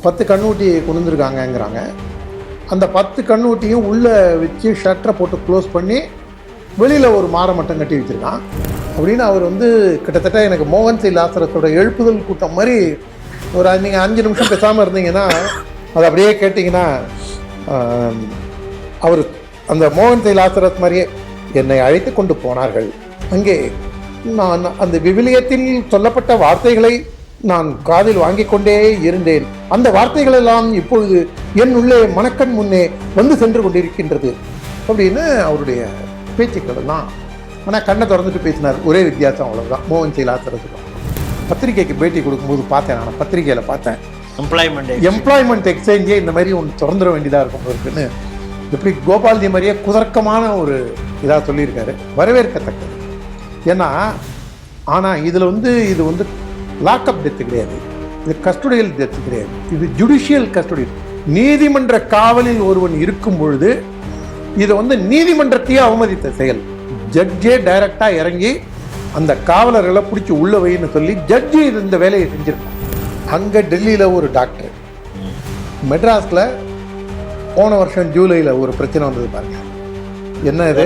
10 கண்ணுட்டி கொண்டு வந்துருக்காங்கங்கிறாங்க. அந்த 10 கண்ணுட்டியும் உள்ளே வச்சு ஷட்டரை போட்டு க்ளோஸ் பண்ணி வெளியில் ஒரு மாரை மட்டும் கட்டி வச்சுருக்கான் அப்படின்னு அவர் வந்து கிட்டத்தட்ட எனக்கு மோகன் சி லாசரஸோட எழுப்புதல் கூட்டம் மாதிரி ஒரு நீங்கள் 5 நிமிஷம் பேசாமல் இருந்தீங்கன்னா அதை அப்படியே கேட்டிங்கன்னா அவர் அந்த மோகன் சி லாசரஸ் மாதிரியே என்னை அழைத்து கொண்டு போனார்கள். அங்கே நான் அந்த விவிலியத்தில் சொல்லப்பட்ட வார்த்தைகளை நான் காதில் வாங்கி கொண்டே இருந்தேன். அந்த வார்த்தைகளெல்லாம் இப்பொழுது என் உள்ளே மனக்கண் முன்னே வந்து சென்று கொண்டிருக்கின்றது அப்படின்னு அவருடைய பேச்சுக்கள் எல்லாம். ஆனால் கண்ணை திறந்துட்டு பேசினார். ஒரே வித்தியாசம், அவ்வளோதான். மோகன் சி லாசரஸுக்கும் பத்திரிகைக்கு பேட்டி கொடுக்கும்போது பார்த்தேன், நான் பத்திரிகையில் பார்த்தேன். எம்ப்ளாய்மெண்ட் எக்ஸ்சேஞ்சே இந்த மாதிரி ஒன்று திறந்துட வேண்டியதாக இருக்கும் இருக்குன்னு எப்படி கோபால்ஜி மாதிரியே குதர்க்கமான ஒரு இதாக சொல்லியிருக்காரு. வரவேற்கத்தக்கது. ஏன்னா ஆனால் இதில் வந்து இது வந்து லாக்அப் டெத்து கிடையாது, இது கஸ்டோடியல் டெத்து கிடையாது, இது ஜுடிஷியல் கஸ்டடி. நீதிமன்ற காவலில் ஒருவன் இருக்கும் பொழுது இதை வந்து நீதிமன்றத்தையே அவமதித்த செயல். ஜட்ஜே டைரக்டாக இறங்கி அந்த காவலர்களை பிடிச்சி உள்ள வைன்னு சொல்லி ஜட்ஜி இந்த வேலையை செஞ்சிருக்காங்க. அங்கே டெல்லியில் ஒரு டாக்டர், மெட்ராஸில் போன வருஷம் ஜூலையில் ஒரு பிரச்சனை வந்தது பாருங்க. என்ன இது?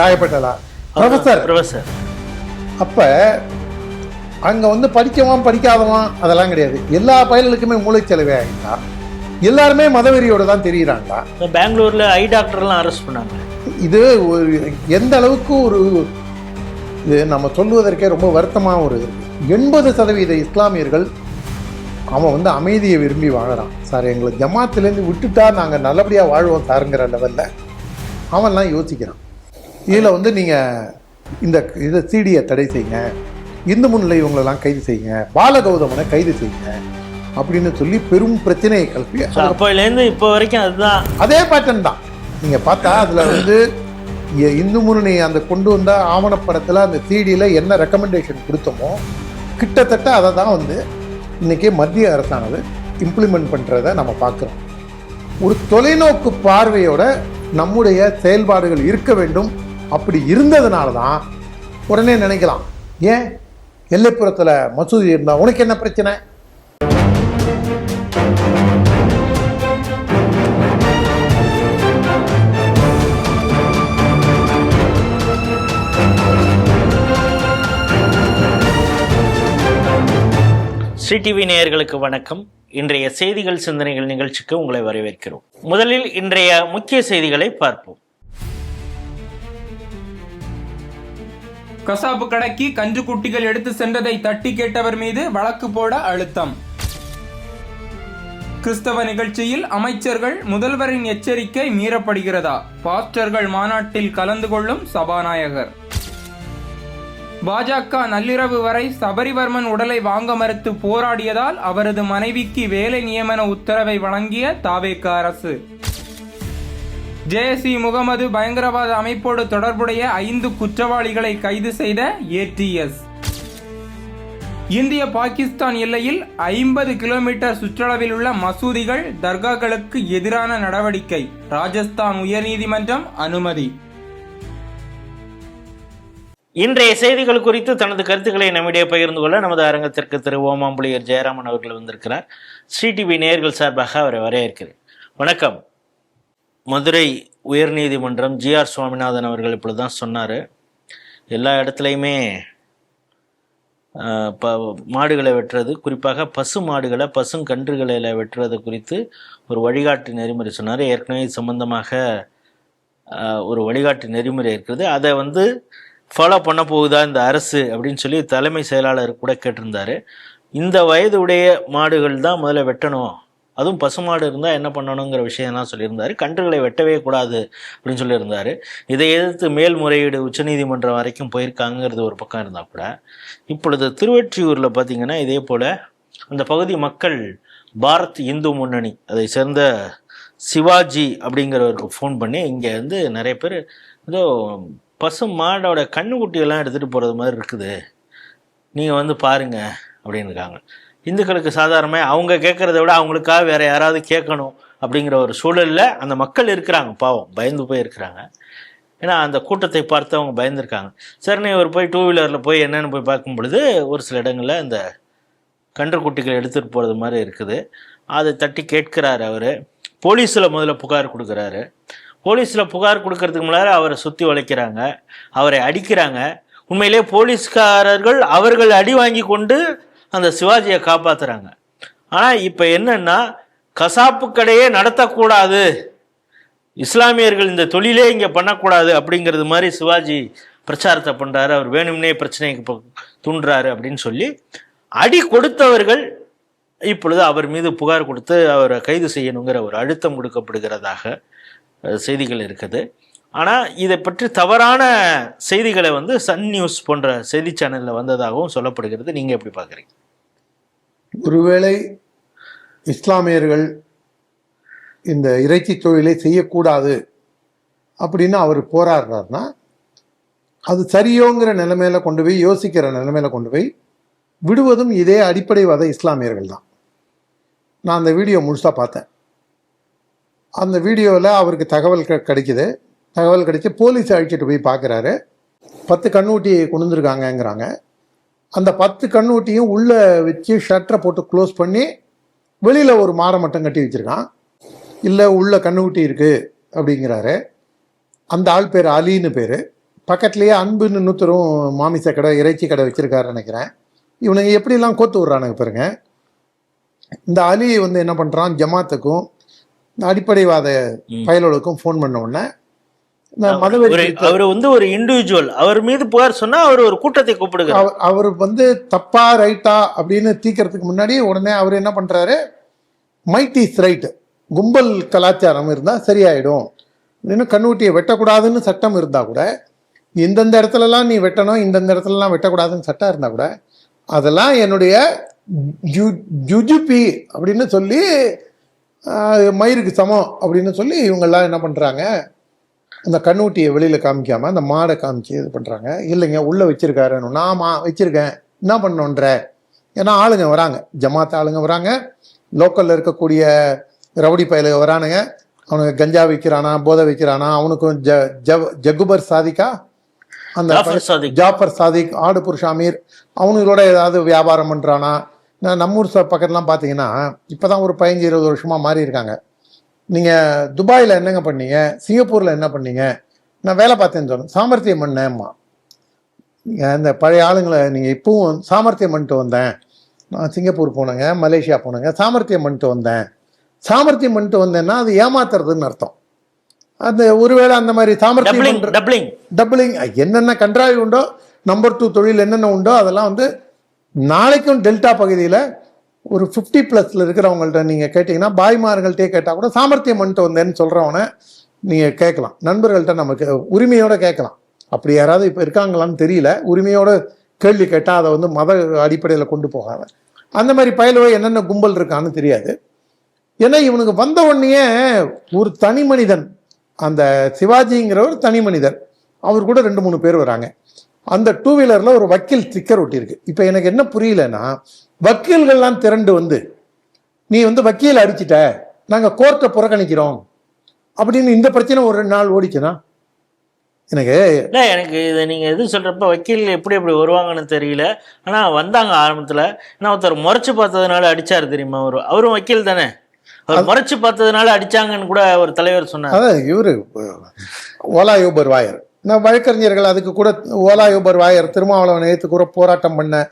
ராயப்பேட்டாலா ப்ரொஃபஸர். அப்போ அங்கே வந்து படிக்கவான் படிக்காதவான் அதெல்லாம் கிடையாது. எல்லா பயல்களுக்குமே மூளைச்சலவை ஆகிட்டா எல்லாருமே மதவெறியோட தான் தெரியுறாங்களா? பெங்களூரில் ஐ டாக்டர்லாம் அரெஸ்ட் பண்ணாங்க. இது ஒரு எந்த அளவுக்கு ஒரு இது நம்ம சொல்லுவதற்கே ரொம்ப வருத்தமாக ஒரு இருக்குது. 80% இஸ்லாமியர்கள் அவன் வந்து அமைதியை விரும்பி வாழறான். சார் எங்களை ஜமாத்துலேருந்து விட்டுட்டா நாங்கள் நல்லபடியாக வாழ்வோம் சாருங்கிற லெவலில் அவன்லாம் யோசிக்கிறான். இதில் வந்து நீங்கள் இதை சிடியை தடை செய்யுங்க, இந்து முன்னிலை இவங்களெல்லாம் கைது செய்யுங்க, பாலகௌதமனை கைது செய்யுங்க அப்படின்னு சொல்லி பெரும் பிரச்சனையை கல்பி அப்போலேருந்து இப்போ வரைக்கும் அதுதான் அதே பேட்டர்ன் தான். நீங்கள் பார்த்தா அதில் வந்து இந்து முன்னணி அந்த கொண்டு வந்த ஆவணப்படத்தில் அந்த சிடியில் என்ன ரெக்கமெண்டேஷன் கொடுத்தோமோ கிட்டத்தட்ட அதை தான் வந்து இன்றைக்கி மத்திய அரசானது இம்ப்ளிமெண்ட் பண்ணுறதை நம்ம பார்க்குறோம். ஒரு தொலைநோக்கு பார்வையோட நம்முடைய செயல்பாடுகள் இருக்க வேண்டும். அப்படி இருந்ததுனால தான் உடனே நினைக்கலாம், ஏன் எல்லைப்புறத்தில் மசூதி இருந்தால் உனக்கு என்ன பிரச்சனை? ஸ்ரீ டிவி நேயர்களுக்கு வணக்கம். இன்றைய செய்திகள் சிந்தனைகள் நிகழ்ச்சிக்கு உங்களை வரவேற்கிறோம். முதலில் இன்றைய முக்கிய செய்திகளை பார்ப்போம். கசாப்பு கடைக்கு கன்று குட்டிகள் எடுத்து சென்றதை தட்டி கேட்டவர் மீது வழக்கு போட அழுத்தம். கிறிஸ்தவ நிகழ்ச்சியில் அமைச்சர்கள் முதல்வரின் எச்சரிக்கை மீறப்படுகிறதா? பாஸ்டர்கள் மாநாட்டில் கலந்து கொள்ளும் சபாநாயகர். பாஜக நள்ளிரவு வரை சபரிவர்மன் உடலை வாங்க மறுத்து போராடியதால் அவரது மனைவிக்கு வேலை நியமன உத்தரவை வழங்கிய தாவேக அரசு. ஜெய்ஷ் முகமது பயங்கரவாத அமைப்போடு தொடர்புடைய 5 குற்றவாளிகளை கைது செய்த ஏடிஎஸ். இந்திய பாகிஸ்தான் எல்லையில் 50 கிலோமீட்டர் சுற்றளவில் உள்ள மசூதிகள் தர்காக்களுக்கு எதிரான நடவடிக்கை. ராஜஸ்தான் உயர்நீதிமன்றம் அனுமதி. இன்றைய செய்திகள் குறித்து தனது கருத்துக்களை நம்மிடையே பகிர்ந்து கொள்ள நமது அரங்கத்திற்கு திரு ஓமாம்புலியர் ஜெயராமன் அவர்கள் வந்திருக்கிறார். ஸ்ரீ டிவி நேயர்கள் சார்பாக அவரை வரவேற்கிறேன். வணக்கம். மதுரை உயர்நீதிமன்றம் ஜிஆர் சுவாமிநாதன் அவர்கள் இப்படி தான் சொன்னார், எல்லா இடத்துலையுமே மாடுகளை வெட்டுறது, குறிப்பாக பசு மாடுகளை பசுங்கன்றுகளில் வெட்டுறது குறித்து ஒரு வழிகாட்டு நெறிமுறை சொன்னார். ஏற்கனவே சம்பந்தமாக ஒரு வழிகாட்டு நெறிமுறை இருக்கிறது, அதை வந்து ஃபாலோ பண்ண போகுதா இந்த அரசு அப்படின்னு சொல்லி தலைமை செயலாளர் கூட கேட்டிருந்தாரு. இந்த வயது உடைய மாடுகள் தான் முதல்ல வெட்டணும், அதுவும் பசுமாடு இருந்தால் என்ன பண்ணணுங்கிற விஷயம்லாம் சொல்லியிருந்தார். கன்றுகளை வெட்டவே கூடாது அப்படின்னு சொல்லியிருந்தார். இதை எதிர்த்து மேல்முறையீடு உச்சநீதிமன்றம் வரைக்கும் போயிருக்காங்கிறது ஒரு பக்கம் இருந்தால் கூட, இப்பொழுது திருவொற்றியூரில் பார்த்திங்கன்னா இதே போல் அந்த பகுதி மக்கள் பாரத் இந்து முன்னணி அதை சேர்ந்த சிவாஜி அப்படிங்கிறவருக்கு ஃபோன் பண்ணி இங்கே வந்து நிறைய பேர் ஏதோ பசு மாடோட கண்ணுக்குட்டியெல்லாம் எடுத்துகிட்டு போகிறது மாதிரி இருக்குது, நீங்கள் வந்து பாருங்கள் அப்படின்னு இருக்காங்க. இந்துக்களுக்கு சாதாரணமாக அவங்க கேட்குறத விட அவங்களுக்காக வேறு யாராவது கேட்கணும் அப்படிங்கிற ஒரு சூழலில் அந்த மக்கள் இருக்கிறாங்க. பாவம், பயந்து போய் இருக்கிறாங்க. ஏன்னா அந்த கூட்டத்தை பார்த்து அவங்க பயந்துருக்காங்க. சரின்னு இவர் போய் 2 வீலரில் போய் என்னென்னு போய் பார்க்கும் பொழுது ஒரு சில இடங்களில் இந்த கன்றுக்குட்டிகள் எடுத்துகிட்டு போகிறது மாதிரி இருக்குது. அதை தட்டி கேட்கிறாரு. அவர் போலீஸில் முதல்ல புகார் கொடுக்குறாரு. போலீஸில் புகார் கொடுக்கறதுக்கு முன்னாடி அவரை சுற்றி வளைக்கிறாங்க, அவரை அடிக்கிறாங்க. உண்மையிலே போலீஸ்காரர்கள் அவர்கள் அடி வாங்கி கொண்டு அந்த சிவாஜியை காப்பாற்றுறாங்க. ஆனால் இப்போ என்னன்னா, கசாப்பு கடையே நடத்தக்கூடாது, இஸ்லாமியர்கள் இந்த தொழிலே இங்கே பண்ணக்கூடாது அப்படிங்கிறது மாதிரி சிவாஜி பிரச்சாரத்தை பண்ணுறாரு. அவர் வேணும்னே பிரச்சனைக்கு தூண்டுறாரு அப்படின்னு சொல்லி அடி கொடுத்தவர்கள் இப்பொழுது அவர் மீது புகார் கொடுத்து அவரை கைது செய்யணுங்கிற ஒரு அழுத்தம் கொடுக்கப்படுகிறதாக செய்திகள் இருக்குது. ஆனால் இதை பற்றி தவறான செய்திகளை சன் நியூஸ் போன்ற செய்தி சேனலில் வந்ததாகவும் சொல்லப்படுகிறது. நீங்கள் எப்படி பார்க்குறீங்க? ஒருவேளை இஸ்லாமியர்கள் இந்த இறைச்சி தொழிலை செய்யக்கூடாது அப்படின்னு அவர் போராடுறாருன்னா அது சரியோங்கிற நிலைமையில கொண்டு போய் யோசிக்கிற நிலைமையில கொண்டு போய் விடுவதும் இதே அடிப்படைவாத இஸ்லாமியர்கள் தான். நான் அந்த வீடியோ முழுசாக பார்த்தேன். அந்த வீடியோவில் அவருக்கு தகவல் கிடைக்குது. தகவல் கிடைச்சி போலீஸை அழைச்சிட்டு போய் பார்க்குறாரு. 10 கண்ணூட்டி கொண்டு வந்துருக்காங்கங்கிறாங்க. அந்த 10 கண்ணூட்டியும் உள்ளே வச்சு ஷட்டரை போட்டு க்ளோஸ் பண்ணி வெளியில் ஒரு மாரை மட்டும் கட்டி வச்சுருக்கான். இல்லை உள்ள கண்ணூட்டி இருக்குது அப்படிங்கிறாரு. அந்த ஆள் பேர் அலின்னு பேர். பக்கத்துலேயே அன்புன்னு இன்னொருத்தரும் மாமிச கடை இறைச்சி கடை வச்சுருக்காருன்னு நினைக்கிறேன். இவனுங்க எப்படிலாம் கோத்து விட்றானுங்க பாருங்க. இந்த அலி என்ன பண்ணுறான், ஜமாத்துக்கும் அடிப்படைவாத பயலுக்கும் ஃபோன் பண்ண உடனே அவர் ஒரு இண்டிவிஜுவல், அவர் மீது புகார் சொன்னா அவர் ஒரு கூட்டத்தை கூப்பிடுகிறார். அவர் தப்பா ரைட்டா அப்படின்னு தீக்கிறதுக்கு முன்னாடி உடனே அவர் என்ன பண்றாரு, மைட் இஸ் ரைட், கும்பல் கலாச்சாரம் இருந்தா சரியாயிடும், இன்னும் கண்ணூட்டியை வெட்டக்கூடாதுன்னு சட்டம் இருந்தா கூட, இந்தந்த இடத்துலலாம் நீ வெட்டணும், இந்தந்த இடத்துலலாம் வெட்டக்கூடாதுன்னு சட்டம் இருந்தா கூட அதெல்லாம் என்னுடைய ஜுஜுபி அப்படின்னு சொல்லி மயிருக்கு சமம் அப்படின்னு சொல்லி இவங்கெல்லாம் என்ன பண்றாங்க, அந்த கண்ணூட்டியை வெளியில் காமிக்காமல் அந்த மாடை காமிச்சு இது பண்ணுறாங்க. இல்லைங்க உள்ளே வச்சுருக்காருன்னு. நாமா வச்சுருக்கேன், என்ன பண்ணோன்ற. ஏன்னா ஆளுங்க வராங்க, ஜமாத் ஆளுங்க வராங்க, லோக்கலில் இருக்கக்கூடிய ரவுடி பயலுங்க வரானுங்க. அவனுக்கு கஞ்சா விற்கிறானா, போதை விற்கிறானா, அவனுக்கும் ஜகுபர் சாதிக்கா, அந்த ஜாஃபர் சாதிக், ஆடுபுர் ஷாமீர், அவனுங்களோட ஏதாவது வியாபாரம் பண்ணுறானா. நம்மூர் பக்கத்துலாம் பார்த்தீங்கன்னா இப்போ தான் ஒரு 15-20 வருஷமாக மாறி இருக்காங்க. நீங்கள் துபாயில் என்னங்க பண்ணீங்க, சிங்கப்பூரில் என்ன பண்ணீங்க, நான் வேலை பார்த்தேன்னு சொன்னேன், சாமர்த்தியம் பண்ணேம்மா. இந்த பழைய ஆளுங்களை நீங்கள் இப்பவும் சாமர்த்தியம் பண்ணிட்டு வந்தேன், நான் சிங்கப்பூர் போனேங்க, மலேசியா போனேங்க, சாமர்த்தியம் பண்ணிட்டு வந்தேன். சாமர்த்தியம் பண்ணிட்டு வந்தேன்னா அது ஏமாத்துறதுன்னு அர்த்தம். அந்த ஒருவேளை அந்த மாதிரி சாமர்த்தியம் டபுளிங் என்னென்ன கன்றாவி உண்டோ, நம்பர் 2 தொழில் என்னென்ன உண்டோ அதெல்லாம் நாளைக்கும் டெல்டா பகுதியில் ஒரு 50+ இருக்கிறவங்கள்ட்ட நீங்கள் கேட்டிங்கன்னா, பாய்மார்கள்ட்டே கேட்டால் கூட சாமர்த்தியம் பண்ணிட்டு வந்தேன்னு சொல்கிறவனை நீங்கள் கேட்கலாம். நண்பர்கள்ட்ட நமக்கு உரிமையோடு கேட்கலாம். அப்படி யாராவது இப்போ இருக்காங்களான்னு தெரியல. உரிமையோட கேள்வி கேட்டால் அதை மத அடிப்படையில் கொண்டு போகாத அந்த மாதிரி பயலுவை என்னென்ன கும்பல் இருக்கான்னு தெரியாது. ஏன்னா இவனுக்கு வந்த உடனேயே ஒரு தனி மனிதன், அந்த சிவாஜிங்கிற ஒரு தனி மனிதர், அவர் கூட 2-3 பேர் வராங்க. அந்த 2 வீலரில் ஒரு வக்கீல் ஸ்டிக்கர் ஒட்டியிருக்கு. இப்போ எனக்கு என்ன புரியலன்னா, வக்கீல்கள்லாம் திரண்டு நீ வக்கீல் அடிச்சிட்ட, நாங்கள் கோர்ட்டை புறக்கணிக்கிறோம் அப்படின்னு இந்த பிரச்சனை ஒரு 2 நாள் ஓடிச்சுன்னா எனக்கு இதை நீங்கள் எது சொல்கிறப்ப வக்கீல் எப்படி வருவாங்கன்னு தெரியல. ஆனால் வந்தாங்க ஆரம்பத்தில். ஏன்னா ஒருத்தர் முறைச்சு பார்த்ததுனால அடித்தார் தெரியுமா, அவரும் வக்கீல் தானே, அவர் முறைச்சு பார்த்ததுனால அடித்தாங்கன்னு கூட ஒரு தலைவர் சொன்னார். அதான் இவர் ஓலா யூபர் வாயர், நான் வழக்கறிஞர்கள் அதுக்கு கூட ஓலா யூபர் வாயர் திருமாவளவன் நேற்று கூட போராட்டம் பண்ண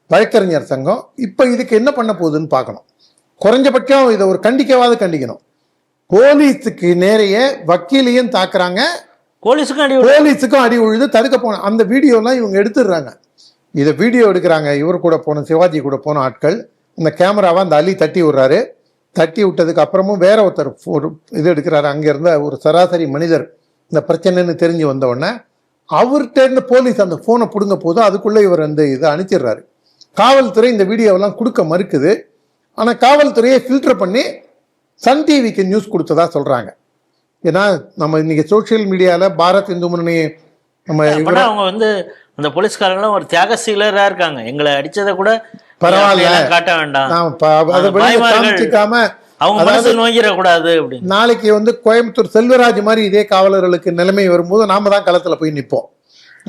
வழக்கறிஞர் சங்கம் இப்போ இதுக்கு என்ன பண்ண போகுதுன்னு பார்க்கணும். குறைஞ்சபட்சம் இதை ஒரு கண்டிக்கணும். போலீஸுக்கு நேரையே வக்கீலையும் தாக்குறாங்க, போலீஸுக்கும் அடி உழுது தடுக்க போன அந்த வீடியோலாம் இவங்க எடுத்துடுறாங்க. இதை வீடியோ எடுக்கிறாங்க. இவர் கூட போன சிவாஜி கூட போன ஆட்கள் இந்த கேமராவை அந்த அலி தட்டி விடுறாரு. தட்டி விட்டதுக்கு அப்புறமும் வேற ஒருத்தர் ஒரு இது எடுக்கிறாரு. அங்கே இருந்த ஒரு சராசரி மனிதர் இந்த பிரச்சனைன்னு தெரிஞ்சு வந்த உடனே அவர்கிட்ட இருந்து போலீஸ் அந்த ஃபோனை பிடுங்க போதும் அதுக்குள்ளே இவர் இதை அனுப்பிச்சிடுறாரு. காவல்துறை இந்த வீடியோவெல்லாம் கொடுக்க மறுக்குது. ஆனால் காவல்துறையை ஃபில்டர் பண்ணி சன் டிவிக்கு நியூஸ் கொடுத்ததா சொல்கிறாங்க. ஏன்னா நம்ம இன்னைக்கு சோசியல் மீடியாவில் பாரத் இந்து முன்னணி நம்ம அவங்க அந்த போலீஸ்காரங்களும் ஒரு தியாகசீலராக இருக்காங்க. எங்களை அடித்ததை கூட பரவாயில்ல காட்ட வேண்டாம், நாளைக்கு கோயம்புத்தூர் செல்வராஜ் மாதிரி இதே காவலர்களுக்கு நிலைமை வரும்போது நாம தான் களத்துல போய் நிற்போம்.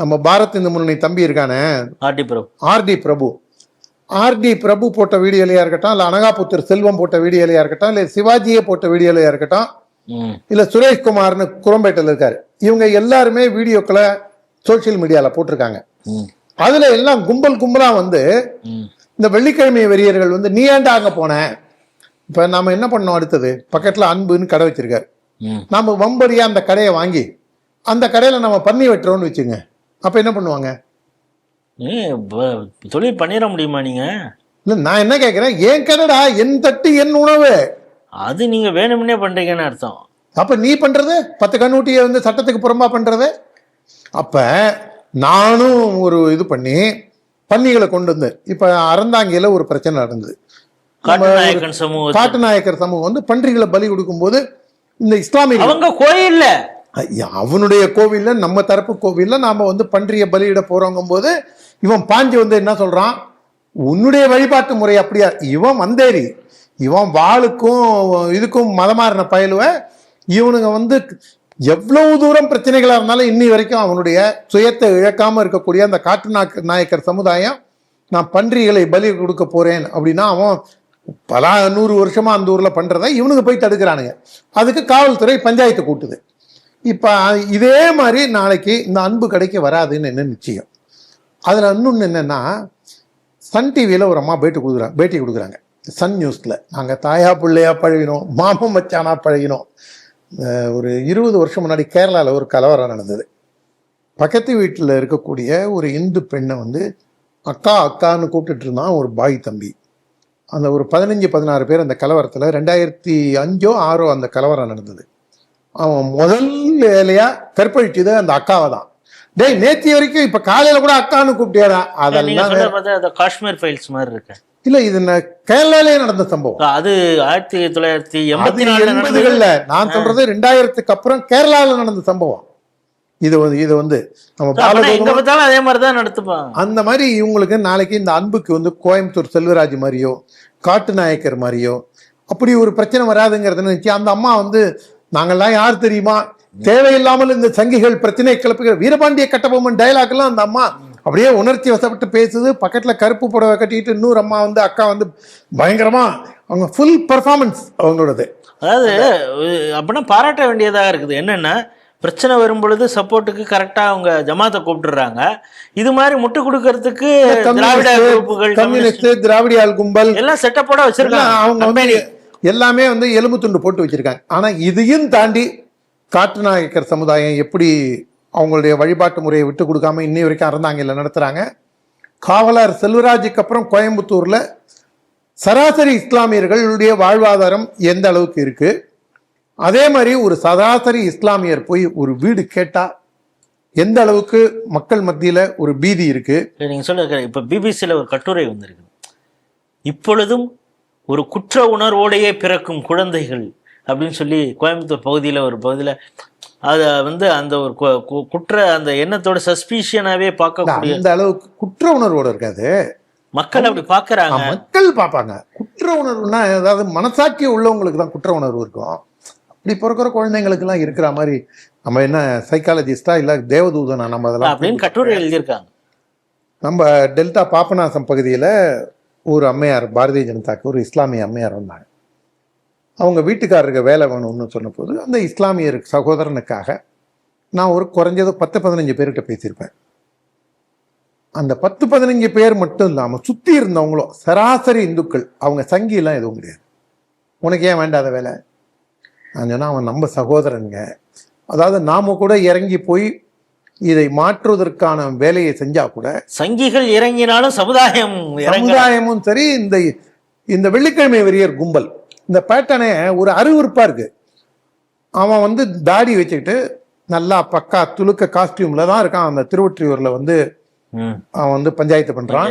நம்ம பாரத் இந்து முன்னணி தம்பி இருக்கானே ஆர்டி பிரபு, ஆர்டி பிரபு போட்ட வீடியோலையா இருக்கட்டும், இல்லை அனகாபுத்தர் செல்வம் போட்ட வீடியோலையா இருக்கட்டும், இல்லை சிவாஜியே போட்ட வீடியோலையா இருக்கட்டும், இல்லை சுரேஷ்குமார்னு குரம்பேட்டையில் இருக்காரு, இவங்க எல்லாருமே வீடியோக்களை சோசியல் மீடியாவில் போட்டிருக்காங்க. அதுல எல்லாம் கும்பல் கும்பலா வந்து இந்த வெள்ளிக்கிழமை வெறியர்கள் வந்து நீ ஏன்டா அங்க போன. இப்ப நாம என்ன பண்ணோம், அடுத்தது பக்கத்துல அன்புன்னு கடை வச்சிருக்காரு, நாம வம்படியா அந்த கடையை வாங்கி அந்த கடையில நம்ம பண்ணி வெட்டுறோம்னு வச்சுங்க, அப்ப என்ன பண்ணுவாங்க? தொழில் பண்ணிட முடியுமா நீங்க? இல்ல நான் என்ன கேட்கிறேன், ஏன் கடைடா, என் தட்டு என் உணவு, அது நீங்க வேணும்னே பண்றீங்கன்னு அர்த்தம். அப்ப நீ பண்றது 10 கண்ணூட்டியை வந்து சட்டத்துக்கு புறம்பா பண்றது. அப்ப நானும் ஒரு இது பண்ணி பன்னிகளை கொண்டு வந்து, இப்ப அறந்தாங்கியில ஒரு பிரச்சனை நடந்தது. காட்டுநாயக்கர் சமூகம் வந்து பன்றிகளை பலி கொடுக்கும் போது இந்த இஸ்லாமிய அவங்க கோயில்ல, அவனுடைய கோவில்ல, நம்ம தரப்பு கோவில்ல நாம வந்து பன்றிய பலியிட போறோங்க போது இவன் பாஞ்சு வந்து என்ன சொல்றான், உன்னுடைய வழிபாட்டு முறை அப்படியா, இவன் வந்தேரி, இவன் வாளுக்கும் இதுக்கும் மதமாறின பயலுவ, இவனுங்க வந்து எவ்வளவு தூரம் பிரச்சனைகளா இருந்தாலும் இன்னி வரைக்கும் அவனுடைய சுயத்தை இழக்காம இருக்கக்கூடிய அந்த காட்டு நாயக்கர் சமுதாயம் நான் பன்றிகளை பலி கொடுக்க போறேன் அப்படின்னா அவன் பல 100 வருஷமா அந்த ஊர்ல பண்றதை இவனுக்கு போய் தடுக்கிறானுங்க. அதுக்கு காவல்துறை பஞ்சாயத்து கூட்டுது. இப்ப இதே மாதிரி நாளைக்கு இந்த அன்பு கடைக்கு வராதுன்னு என்ன நிச்சயம். அதுல இன்னொன்னு என்னன்னா, சன் டிவியில ஒரு அம்மா பேட்டி கொடுக்குறாங்க சன் நியூஸ்ல, நாங்க தாயா பிள்ளையா பழகினோம், மாமன் மச்சானா பழகினோம். ஒரு 20 வருஷம் முன்னாடி கேரளாவில் ஒரு கலவரம் நடந்தது. பக்கத்து வீட்டில் இருக்கக்கூடிய ஒரு இந்து பெண்ணை வந்து அக்கா அக்கான்னு கூப்பிட்டுட்டு இருந்தான் ஒரு பாய் தம்பி. அந்த ஒரு 15-16 பேர் அந்த கலவரத்தில் 2005-06 அந்த கலவரம் நடந்தது. அவன் முதல் வேலையா கற்பழிச்சது அந்த அக்காவை தான். டேய் நேற்று வரைக்கும் இப்ப காலையில கூட அக்கான்னு கூப்பிட்டியாரா, அதெல்லாம் காஷ்மீர் ஃபைல்ஸ் மாதிரி இருக்கு. இல்ல இது கேரளாலே நடந்த சம்பவம். அது 1980 நான் சொல்றது 2000க்கு அப்புறம் கேரளால நடந்த சம்பவம். இது வந்து நம்ம அதே மாதிரிதான் நடத்துப்பான். அந்த மாதிரி இவங்களுக்கு நாளைக்கு இந்த அன்புக்கு வந்து கோயம்புத்தூர் செல்வராஜ் மாதிரியோ காட்டு நாயக்கர் மாதிரியோ அப்படி ஒரு பிரச்சனை வராதுங்கிறது நினைச்சு அந்த அம்மா வந்து, நாங்கெல்லாம் யார் தெரியுமா, தேவையில்லாமல் இந்த சங்கிகள் பிரச்சனை கிளப்புகிற வீரபாண்டிய கட்டபொம்மன் டைலாக் எல்லாம் அந்த அம்மா அப்படியே உணர்ச்சி வசப்பட்டு பேசுது. பக்கத்துல கருப்பு புடவை கட்டிட்டு இன்னொரு அம்மா வந்து அக்கா வந்து பயங்கரமா அவங்க ஃபுல் பெர்ஃபார்மன்ஸ் அவங்களோடது. அதாவது அப்படின்னா பாராட்ட வேண்டியதாக இருக்குது. என்னன்னா பிரச்சனை வரும் பொழுது சப்போர்ட்டுக்கு கரெக்டா அவங்க ஜமாத்தை கூப்பிட்டுறாங்க. இது மாதிரி முட்டு கொடுக்கறதுக்கு திராவிட குரூப்புகள், கம்யூனிஸ்ட், திராவிடியால் கும்பல் எல்லாம் செட்டப்போட வச்சிருக்காங்க. அவங்க வந்து எல்லாமே வந்து எலும்பு துண்டு போட்டு வச்சிருக்காங்க. ஆனா இதையும் தாண்டி காட்டு நாயக்கர் சமுதாயம் எப்படி அவங்களுடைய வழிபாட்டு முறையை விட்டு கொடுக்காம இன்னி வரைக்கும் அறந்தாங்கில நடத்துறாங்க. காவலர் செல்வராஜுக்கு அப்புறம் கோயம்புத்தூர்ல சராசரி இஸ்லாமியர்களுடைய வாழ்வாதாரம் எந்த அளவுக்கு இருக்கு, அதே மாதிரி ஒரு சராசரி இஸ்லாமியர் போய் ஒரு வீடு கேட்டா எந்த அளவுக்கு மக்கள் மத்தியில ஒரு பீதி இருக்கு. நீங்க சொல்ல இப்ப பிபிசியில ஒரு கட்டுரை வந்திருக்கு, இப்பொழுதும் ஒரு குற்ற உணர்வோடையே பிறக்கும் குழந்தைகள் அப்படின்னு சொல்லி கோயம்புத்தூர் பகுதியில் ஒரு பகுதியில் அதை வந்து அந்த ஒரு குற்ற அந்த எண்ணத்தோட சஸ்பீஷியனாவே பார்க்கக்கூடிய அந்த அளவுக்கு குற்ற உணர்வோட இருக்காது. மக்கள் அப்படி பார்க்கறாங்க, மக்கள் பார்ப்பாங்க. குற்ற உணர்வுனா ஏதாவது மனசாட்சி உள்ளவங்களுக்கு தான் குற்ற உணர்வு இருக்கும். அப்படி பிறக்கிற குழந்தைங்களுக்கு எல்லாம் இருக்கிற மாதிரி நம்ம என்ன சைக்காலஜிஸ்டா இல்ல தேவதூதனா நம்ம அதெல்லாம் அப்படின்னு கட்டுரை எழுதியிருக்காங்க. நம்ம டெல்டா பாபநாசம் பகுதியில ஒரு அம்மையார், பாரதிய ஜனதாக்கு ஒரு இஸ்லாமிய அம்மையார் வந்தாங்க. அவங்க வீட்டுக்காரருக்கு வேலை வேணும்னு சொன்ன போது அந்த இஸ்லாமியர் சகோதரனுக்காக நான் ஒரு குறைஞ்சது 10-15 பேர்கிட்ட பேசியிருப்பேன். அந்த 10-15 பேர் மட்டும் இல்லாமல் சுற்றி இருந்தவங்களும் சராசரி இந்துக்கள், அவங்க சங்கிலாம் எதுவும் கிடையாது. உனக்கு ஏன் வேண்டாத வேலை? நான் சொன்னா அவன் நம்ம சகோதரனுங்க, அதாவது நாம கூட இறங்கி போய் இதை மாற்றுவதற்கான வேலையை செஞ்சா கூட சங்கிகள் இறங்கினாலும் சமுதாயமும் சரி. இந்த வெள்ளிக்கிழமை வெறியர் கும்பல் இந்த பேட்டர்னே ஒரு அருவருப்பா இருக்கு. அவன் வந்து தாடி வச்சுக்கிட்டு நல்லா பக்கா துளுக்க காஸ்டியூம்ல தான் இருக்கான். அந்த திருவொற்றியூர்ல வந்து அவன் வந்து பஞ்சாயத்து பண்றான்.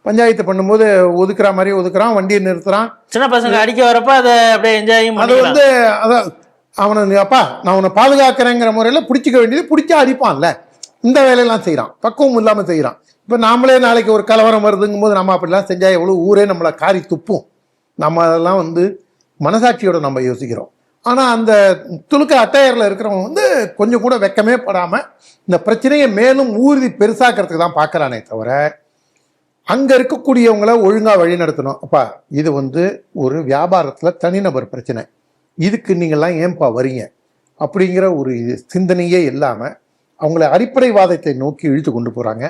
பஞ்சாயத்து பண்ணும்போது ஒதுக்குற மாதிரி ஒதுக்குறான், வண்டியை நிறுத்துறான். சின்ன பசங்க அடிக்க வரப்ப அதை அப்படியே என்ஜாய் அது வந்து அதான் அவனை அப்பா நான் உன்னை பாதுகாக்கிறேங்கிற முறையில பிடிச்சிக்க வேண்டியது பிடிச்சா அடிப்பான்ல, இந்த வேலையெல்லாம் செய்யறான், பக்குவம் இல்லாம செய்யறான். இப்ப நாமளே நாளைக்கு ஒரு கலவரம் வருதுங்கும் போது நம்ம அப்படிலாம் செஞ்சா எவ்வளவு ஊரே நம்மளை காரி துப்பும். நம்ம அதெல்லாம் வந்து மனசாட்சியோட நம்ம யோசிக்கிறோம். ஆனா அந்த துளுக்க அட்டையர்ல இருக்கிறவங்க வந்து கொஞ்சம் கூட வெக்கமே படாம இந்த பிரச்சனையை மேலும் ஊர்தி பெருசாக்கிறதுக்கு தான் பாக்குறானே தவிர அங்க இருக்கக்கூடியவங்கள ஒழுங்கா வழி நடத்தணும். அப்பா இது வந்து ஒரு வியாபாரத்துல தனிநபர் பிரச்சனை, இதுக்கு நீங்கள்லாம் ஏன்பா வரீங்க அப்படிங்கிற ஒரு சிந்தனையே இல்லாம அவங்கள அடிப்படைவாதத்தை நோக்கி இழுத்து கொண்டு போறாங்க.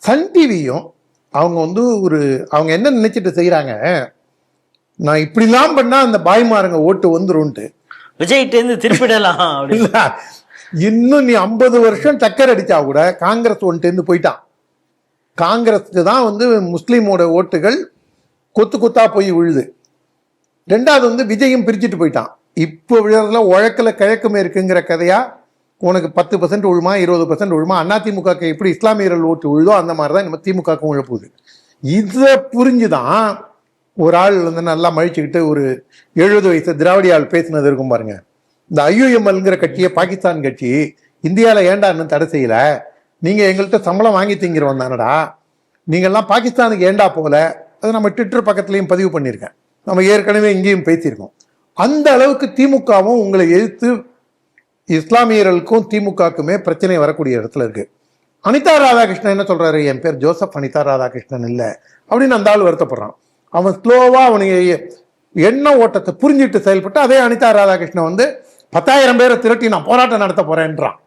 சன் டிவியும் அவங்க வந்து அவங்க என்ன நினைச்சிட்டு செய்யறாங்க, நான் இப்படிலாம் பண்ணா அந்த பாய்மாருங்க ஓட்டு வந்துரும்ட்டு விஜய்கிட்டேருந்து திருப்பிடலாம் இல்ல. இன்னும் நீ 50 வருஷம் டக்கர் அடிச்சா கூட காங்கிரஸ் ஒன்ட்டு போயிட்டான். காங்கிரஸுக்கு தான் வந்து முஸ்லீமோட ஓட்டுகள் கொத்து கொத்தா போய் விழுது. ரெண்டாவது வந்து விஜயும் பிரிச்சுட்டு போயிட்டான். இப்போ விழுறதுல உழக்கில் கிழக்குமே இருக்குங்கிற கதையா உனக்கு 10% விழுமா 20% விழுமா, அதிமுக எப்படி இஸ்லாமியர்கள் ஓட்டு விழுதோ அந்த மாதிரி தான் நம்ம திமுகவுக்கும் விழப்போகுது. இதை புரிஞ்சுதான் ஒரு ஆள் வந்து நல்லா மழிச்சுக்கிட்டு ஒரு 70 வயசு திராவிடி ஆள் பேசினது இருக்கும் பாருங்க. இந்த IUMLங்கிற கட்சியை பாகிஸ்தான் கட்சி இந்தியாவில் ஏண்டா இன்னும் தடை செய்யல, நீங்க எங்கள்கிட்ட சம்பளம் வாங்கி திங்கிறோம் தானடா, நீங்கள்லாம் பாகிஸ்தானுக்கு ஏண்டா போகல. அது நம்ம ட்விட்டர் பக்கத்துலையும் பதிவு பண்ணியிருக்கேன், நம்ம ஏற்கனவே இங்கேயும் பேசியிருக்கோம். அந்த அளவுக்கு திமுகவும் உங்களை எதிர்த்து இஸ்லாமியர்களுக்கும் திமுகவுக்குமே பிரச்சனை வரக்கூடிய இடத்துல இருக்கு. அனிதா ராதாகிருஷ்ணன் என்ன சொல்றாரு, என் பேர் ஜோசப் அனிதா ராதாகிருஷ்ணன் இல்லை அப்படின்னு அந்த ஆள் வருத்தப்படுறான். அவன் ஸ்லோவா அவனுக்கு எண்ண ஓட்டத்தை புரிஞ்சிட்டு செயல்பட்டு அதே அனிதா ராதாகிருஷ்ணன் வந்து 10,000 பேரை திரட்டி நான் போராட்டம் நடத்த போறேன்றான்.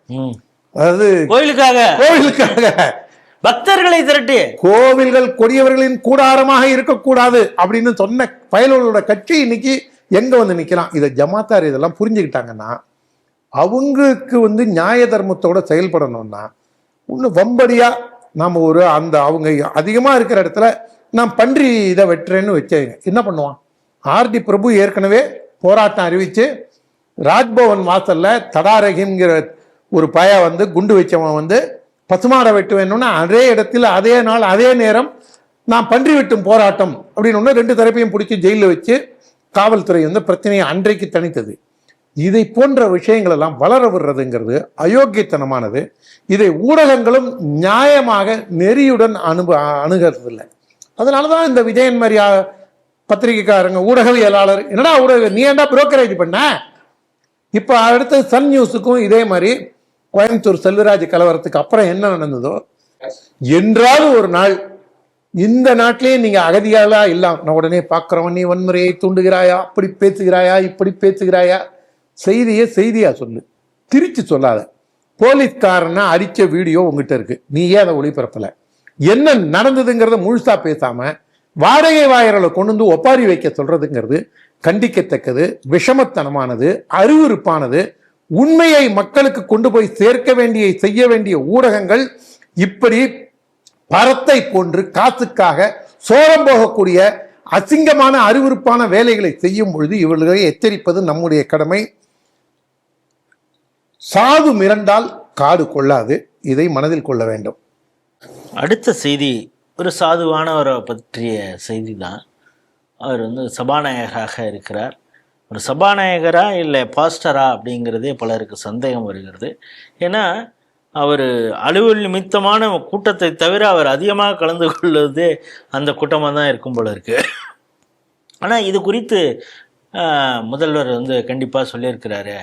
அதாவது கோவிலுக்காக பக்தர்களை திரட்டி கோவில்கள் கொடியவர்களின் கூடாரமாக இருக்கக்கூடாது அப்படின்னு சொன்ன பயலோட கட்சி இன்னைக்கு எங்க வந்து நிக்கிறான். இதை ஜமாத்தார் இதெல்லாம் புரிஞ்சுக்கிட்டாங்கன்னா அவங்களுக்கு வந்து நியாய தர்மத்தோட செயல்படணும்னா இன்னும் வம்படியா நாம அந்த அவங்க அதிகமா இருக்கிற இடத்துல நான் பன்றி இதை வெட்டுறேன்னு வச்சேங்க என்ன பண்ணுவான். RD பிரபு ஏற்கனவே போராட்டம் அறிவிச்சு ராஜ்பவன் வாசல்ல தடாரகிங்கிற ஒரு பய வந்து குண்டு வச்சவன் வந்து பசுமாடை வெட்டு வேணும்னா அதே இடத்துல அதே நாள் அதே நேரம் நான் பன்றி வெட்டும் போராட்டம் அப்படின்னு 2 தரப்பையும் பிடிச்சி ஜெயிலில் வச்சு காவல்துறை வந்து பிரச்சனையை அன்றைக்கு தணித்தது. இதை போன்ற விஷயங்கள் எல்லாம் வளர விடுறதுங்கிறது அயோக்கியத்தனமானது. இதை ஊடகங்களும் நியாயமாக நெறியுடன் அணுகிறதில்லை. அதனாலதான் இந்த விஜயன் மாதிரி பத்திரிகைக்காரங்க ஊடகவியலாளர் என்னடா ஊடக நீ ஏண்டா புரோக்கரேஜ் பண்ண. இப்ப அடுத்து சன் நியூஸுக்கும் இதே மாதிரி கோயம்புத்தூர் செல்வராஜ் கலவரத்துக்கு அப்புறம் என்ன நடந்ததோ என்றாலும் ஒரு நாள் இந்த நாட்டிலேயே நீங்க அகதிகளா இல்லாம நான் உடனே பார்க்கிறவன் நீ வன்முறையை தூண்டுகிறாயா, அப்படி பேசுகிறாயா, இப்படி பேசுகிறாயா, செய்தியா சொல்லு, திரிச்சு சொல்லாத. போலீஸ்காரனை அடிச்ச வீடியோ உங்ககிட்ட இருக்கு, நீ ஏன் அதை ஒளிபரப்பல, என்ன நடந்ததுங்கிறத முழுசா பேசாம வாடகை வாயர்களை கொண்டு வந்து ஒப்பாரி வைக்க சொல்றதுங்கிறது கண்டிக்கத்தக்கது, விஷமத்தனமானது, அருவருப்பானது. உண்மையை மக்களுக்கு கொண்டு போய் சேர்க்க வேண்டிய செய்ய வேண்டிய ஊடகங்கள் இப்படி பரத்தை போன்று காசுக்காக சோரம் போகக்கூடிய அசிங்கமான அருவருப்பான வேலைகளை செய்யும் பொழுது இவர்களை எச்சரிப்பது நம்முடைய கடமை. சாது மிரண்டால் காடு கொள்ளாது, இதை மனதில் கொள்ள வேண்டும். அடுத்த செய்தி ஒரு சாதுவானவரை பற்றிய செய்தி தான். அவர் வந்து சபாநாயகராக இருக்கிறார். ஒரு சபாநாயகரா இல்லை பாஸ்டரா அப்படிங்கிறதே பலருக்கு சந்தேகம் வருகிறது. ஏன்னா அவர் அலுவல் நிமித்தமான கூட்டத்தை தவிர அவர் அதிகமாக கலந்து கொள்வதே அந்த கூட்டமாக தான் இருக்கும் போல இருக்கு. ஆனால் இது குறித்து முதல்வர் வந்து கண்டிப்பாக சொல்லியிருக்கிறாரு,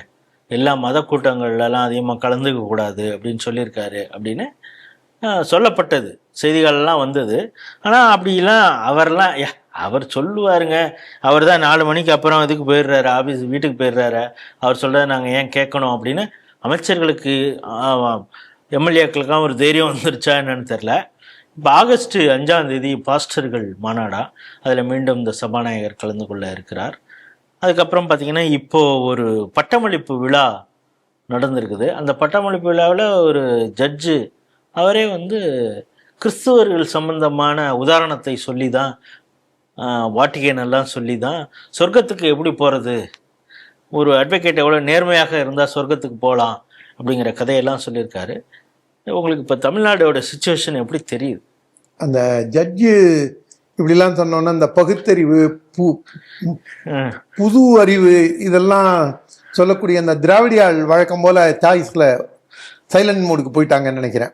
எல்லா மத கூட்டங்கள்லாம் அதிகமாக கலந்துக்க கூடாது அப்படின்னு சொல்லியிருக்காரு அப்படின்னு சொல்லப்பட்டது, செய்திகள்லாம் வந்தது. ஆனால் அப்படிலாம் அவர் சொல்லுவாருங்க, அவர் தான் 4 மணிக்கு அப்புறம் இதுக்கு போயிடுறாரு, ஆஃபீஸ் வீட்டுக்கு போயிடுறாரு, அவர் சொல்கிறத நாங்கள் ஏன் கேட்கணும் அப்படின்னு அமைச்சர்களுக்கு எம்எல்ஏக்களுக்கெல்லாம் ஒரு தைரியம் வந்துருச்சா என்னன்னு தெரில. இப்போ ஆகஸ்ட் 5ஆம் தேதி பாஸ்டர்கள் மாநாடா, அதில் மீண்டும் இந்த சபாநாயகர் கலந்து கொள்ள இருக்கிறார். அதுக்கப்புறம் பார்த்திங்கன்னா இப்போது ஒரு பட்டமளிப்பு விழா நடந்திருக்குது. அந்த பட்டமளிப்பு விழாவில் ஒரு ஜட்ஜு அவரே வந்து கிறிஸ்துவர்கள் சம்பந்தமான உதாரணத்தை சொல்லி தான், வாட்டிகன் எல்லாம் சொல்லி தான் சொர்க்கத்துக்கு எப்படி போகிறது, ஒரு அட்வொகேட் எவ்வளோ நேர்மையாக இருந்தால் சொர்க்கத்துக்கு போகலாம் அப்படிங்கிற கதையெல்லாம் சொல்லியிருக்காரு. உங்களுக்கு இப்போ தமிழ்நாடோட சுச்சுவேஷன் எப்படி தெரியுது? அந்த ஜட்ஜு இப்படிலாம் சொன்னோன்னா இந்த பகுத்தறிவு புது அறிவு இதெல்லாம் சொல்லக்கூடிய அந்த திராவிடியால் வழக்கம் போல் சாய்ஸில் சைலண்ட் மோடுக்கு போயிட்டாங்கன்னு நினைக்கிறேன்.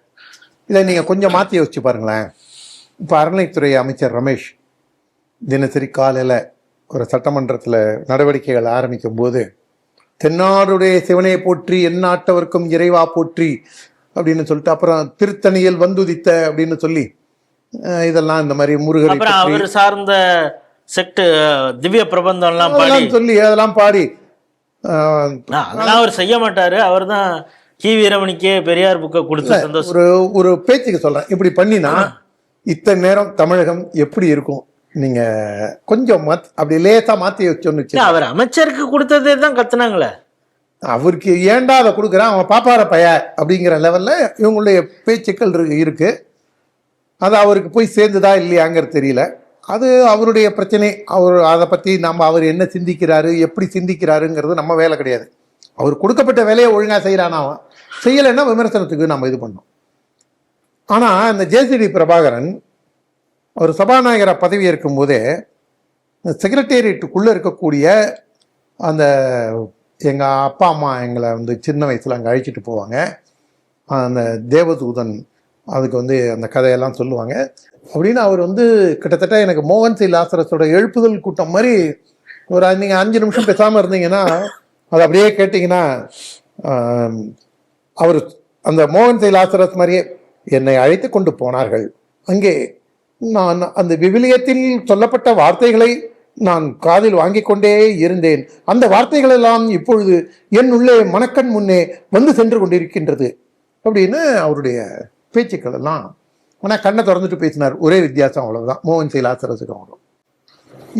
இதை நீங்கள் கொஞ்சம் மாற்றி யோசிச்சு பாருங்களேன். இப்போ அறநிலைத்துறை அமைச்சர் ரமேஷ் தினசரி காலையில் ஒரு சட்டமன்றத்தில் நடவடிக்கைகள் ஆரம்பிக்கும் போது தென்னாடுடைய சிவனையை போற்றி எந்நாட்டவர்க்கும் இறைவா போற்றி அப்படின்னு சொல்லிட்டு அப்புறம் திருத்தணியில் வந்துதித்த அப்படின்னு சொல்லி இதெல்லாம் இந்த மாதிரி முருகரை அப்புறம் பற்றி அவர் சார்ந்த செக்ட் திவ்ய பிரபந்தம்லாம் பாடி அதெல்லாம் சொல்லி அதெல்லாம் பாடி அதெல்லாம் அவர் செய்ய மாட்டாரு. அவர் தான் கி வீரமணிக்கே பெரியார் புக்கை கொடுத்து சந்தோஷம். ஒரு பேச்சுக்கு சொல்றேன், இப்படி பண்ணினா இத்தனை நேரம் தமிழகம் எப்படி இருக்கும்? நீங்க கொஞ்சம் அப்படி லேசா மாத்தி சொன்னுச்சு. அவர் அமைச்சருக்கு கொடுத்ததே தான் கத்துனாங்களே. அவருக்கு ஏன்டா அதை கொடுக்குறான், அவன் பாப்பார பைய அப்படிங்கிற லெவல்ல இவங்களுடைய பேச்சுக்கள் இருக்கு. அது அவருக்கு போய் சேர்ந்துதா இல்லையாங்கிறது தெரியல. அது அவருடைய பிரச்சனை. அதை பற்றி அவர் என்ன சிந்திக்கிறாரு, எப்படி சிந்திக்கிறாருங்கிறது நம்ம வேலை கிடையாது. அவர் கொடுக்கப்பட்ட வேலையை ஒழுங்காக செய்கிறானா, செய்யலைன்னா விமர்சனத்துக்கு நம்ம இது பண்ணோம். ஆனால் இந்த ஜேசிடி பிரபாகரன் ஒரு சபாநாயகராக பதவி ஏற்கும் போதே செக்ரட்டேரியட்டுக்குள்ளே இருக்கக்கூடிய அந்த எங்கள் அப்பா அம்மா எங்களை சின்ன வயசில் அங்கே அழைச்சிட்டு போவாங்க. அந்த தேவதூதன் அதுக்கு அந்த கதையெல்லாம் சொல்லுவாங்க. அப்படின்னு அவர் கிட்டத்தட்ட எனக்கு மோகன் சி லாசரஸோட எழுப்புதல் கூட்டம் மாதிரி ஒரு நீங்கள் 5 நிமிஷம் பேசாமல் இருந்தீங்கன்னா அது அப்படியே கேட்டிங்கன்னா அவர் அந்த மோகன் சி லாசரஸ் மாதிரியே என்னை அழைத்து கொண்டு போனார்கள். அங்கே நான் அந்த விவிலியத்தில் சொல்லப்பட்ட வார்த்தைகளை நான் காதில் வாங்கி கொண்டே இருந்தேன். அந்த வார்த்தைகள் எல்லாம் இப்பொழுது என் உள்ளே மனக்கண் முன்னே சென்று கொண்டிருக்கின்றது அப்படின்னு அவருடைய பேச்சுக்கள் எல்லாம். ஆனால் கண்ணை திறந்துட்டு பேசினார். ஒரே வித்தியாசம், அவ்வளவுதான் மோகன் சி லாசரஸுக்கு அவ்வளோ.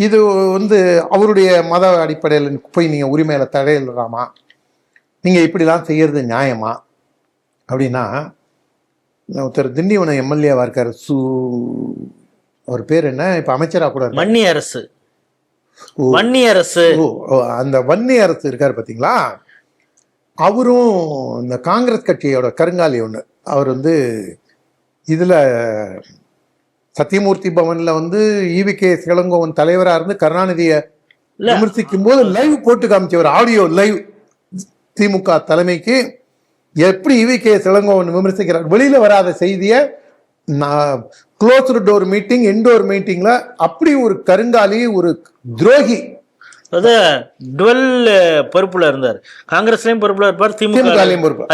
இது அவருடைய மத அடிப்படையில் போய் நீங்கள் உரிமையில தடையிடலாமா, நீங்கள் இப்படிலாம் செய்யறது நியாயமா அப்படின்னா, ஒருத்தர் திண்டிவனம் எம்எல்ஏவா இருக்காரு, அவர் பேர் என்ன, இப்ப அமைச்சரா கூட வன்னி அரசு. வன்னி அரசு, அந்த வன்னி அரசு இருக்காரு பாத்தீங்களா, அவரும் இந்த காங்கிரஸ் கட்சியோட கருங்காலி ஒண்ணு. அவர் இதுல சத்தியமூர்த்தி பவன்ல ஈவிகே இளங்கோவன் தலைவரா இருந்து கருணாநிதியை விமர்சிக்கும் போது லைவ் போட்டு காமிச்சவர், ஆடியோ லைவ். திமுக தலைமைக்கு எப்படி ஈவிகே இளங்கோவன் விமர்சிக்கிறார், வெளியில வராத செய்தியை க்ளோஸ்டு டோர் மீட்டிங், இன்டோர் மீட்டிங்ல அப்படி ஒரு கருங்காலி, ஒரு துரோகி. பொறுப்புல இருந்தார், காங்கிரஸ்லயும் பொறுப்புல இருப்பார், திமுகலையும் பொறுப்பு.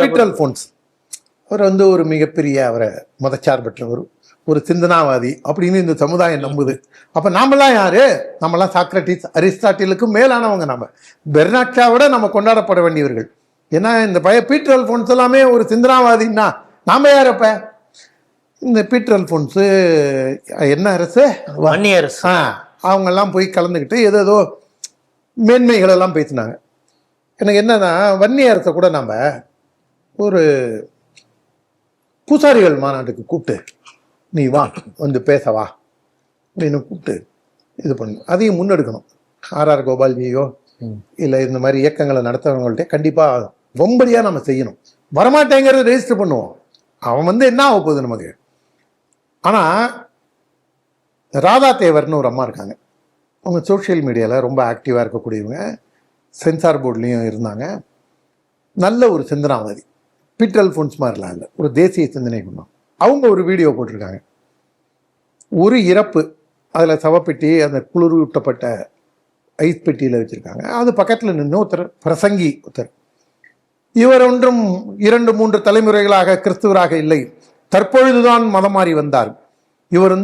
பீட்டர் அல்போன்ஸ் அவர் ஒரு மிகப்பெரிய, அவரை மதச்சார்பற்றவர், ஒரு சிந்தனாவாதி அப்படின்னு இந்த சமுதாயம் நம்புது. அப்ப நாமெல்லாம் யாரு? நம்மலாம் சாக்ரட்டிஸ் அரிஸ்டாட்டிலுக்கு மேலானவங்க. நம்ம பெர்னாட்ஷாவோட நம்ம கொண்டாடப்பட வேண்டியவர்கள். ஏன்னா இந்த பீட்டர் அல்போன்ஸ் எல்லாமே ஒரு சிந்தனாவாதின்னா நாம யாரப்ப? இந்த பீட்டர் அல்போன்ஸ் என்ன அரசு, வன்னி அரசு, அவங்கெல்லாம் போய் கலந்துக்கிட்டு ஏதோ மேன்மைகள் எல்லாம் பேசினாங்க. எனக்கு என்னன்னா, வன்னி அரசை கூட நம்ம ஒரு பூசாரிகள் மாநாட்டுக்கு கூப்பிட்டு நீ வா பேசவா அப்படின்னு கூப்பிட்டு இது பண்ணு, அதையும் முன்னெடுக்கணும். ஆர்ஆர் கோபால்ஜியோ இல்லை இந்த மாதிரி இயக்கங்களை நடத்துறவங்கள்ட்ட கண்டிப்பாக ரொம்படியாக நம்ம செய்யணும். வரமாட்டேங்கிறத ரெஜிஸ்டர் பண்ணுவோம். அவன் என்ன ஆக போகுது நமக்கு? ஆனால் ராதா தேவர்னு ஒரு அம்மா இருக்காங்க. அவங்க சோஷியல் மீடியாவில் ரொம்ப ஆக்டிவாக இருக்கக்கூடியவங்க, சென்சார் போர்ட்லேயும் இருந்தாங்க. நல்ல ஒரு சிந்தனாவாதி, பீட்டர் அல்போன்ஸ் மாதிரிலாம் இல்லை, ஒரு தேசிய சிந்தனை கொண்டோம். அவங்க ஒரு வீடியோ போட்டிருக்காங்க. ஒரு இறப்பு, அதில் சவப்பெட்டி, அந்த குளிரூட்டப்பட்ட ஐஸ் பெட்டியில் வச்சுருக்காங்க. அது பக்கத்தில் நின்று ஒருத்தர் பிரசங்கி, இவர் ஒன்றும் 2-3 தலைமுறைகளாக கிறிஸ்துவராக இல்லை, தற்பொழுதுதான் மதம் மாறி வந்தார். இவர்